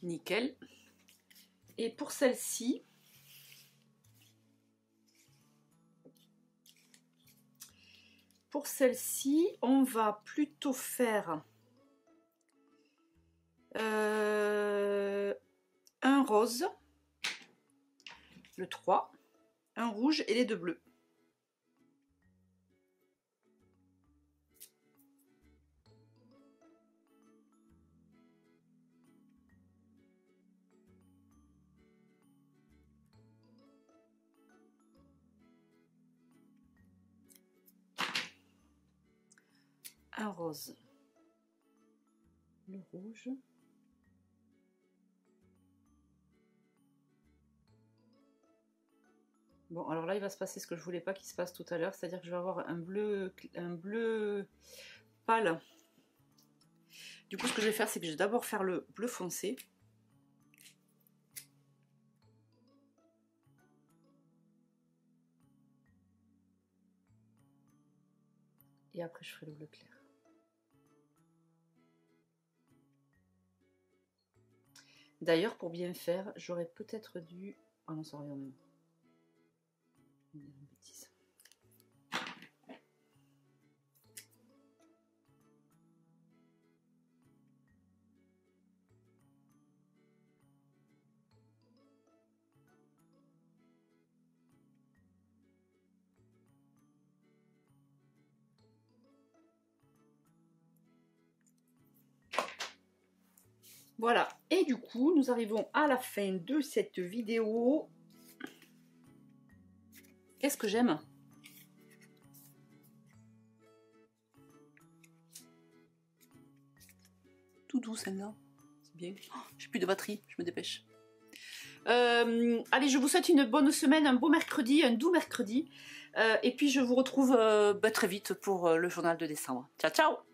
Nickel. Et pour celle-ci, on va plutôt faire un rose, le 3, un rouge et les 2 bleus. Un rose, le rouge, bon alors là il va se passer ce que je voulais pas qu'il se passe tout à l'heure, c'est à dire que je vais avoir un bleu pâle. Du coup ce que je vais faire c'est que je vais d'abord faire le bleu foncé. Et après je ferai le bleu clair. D'ailleurs, pour bien faire, j'aurais peut-être dû... Ah non, ça revient même. Une bêtise. Voilà, et du coup, nous arrivons à la fin de cette vidéo. Qu'est-ce que j'aime? Tout doux celle-là, c'est bien. Oh, j'ai plus de batterie, je me dépêche. Allez, je vous souhaite une bonne semaine, un beau mercredi, un doux mercredi. Et puis je vous retrouve très vite pour le journal de décembre. Ciao, ciao!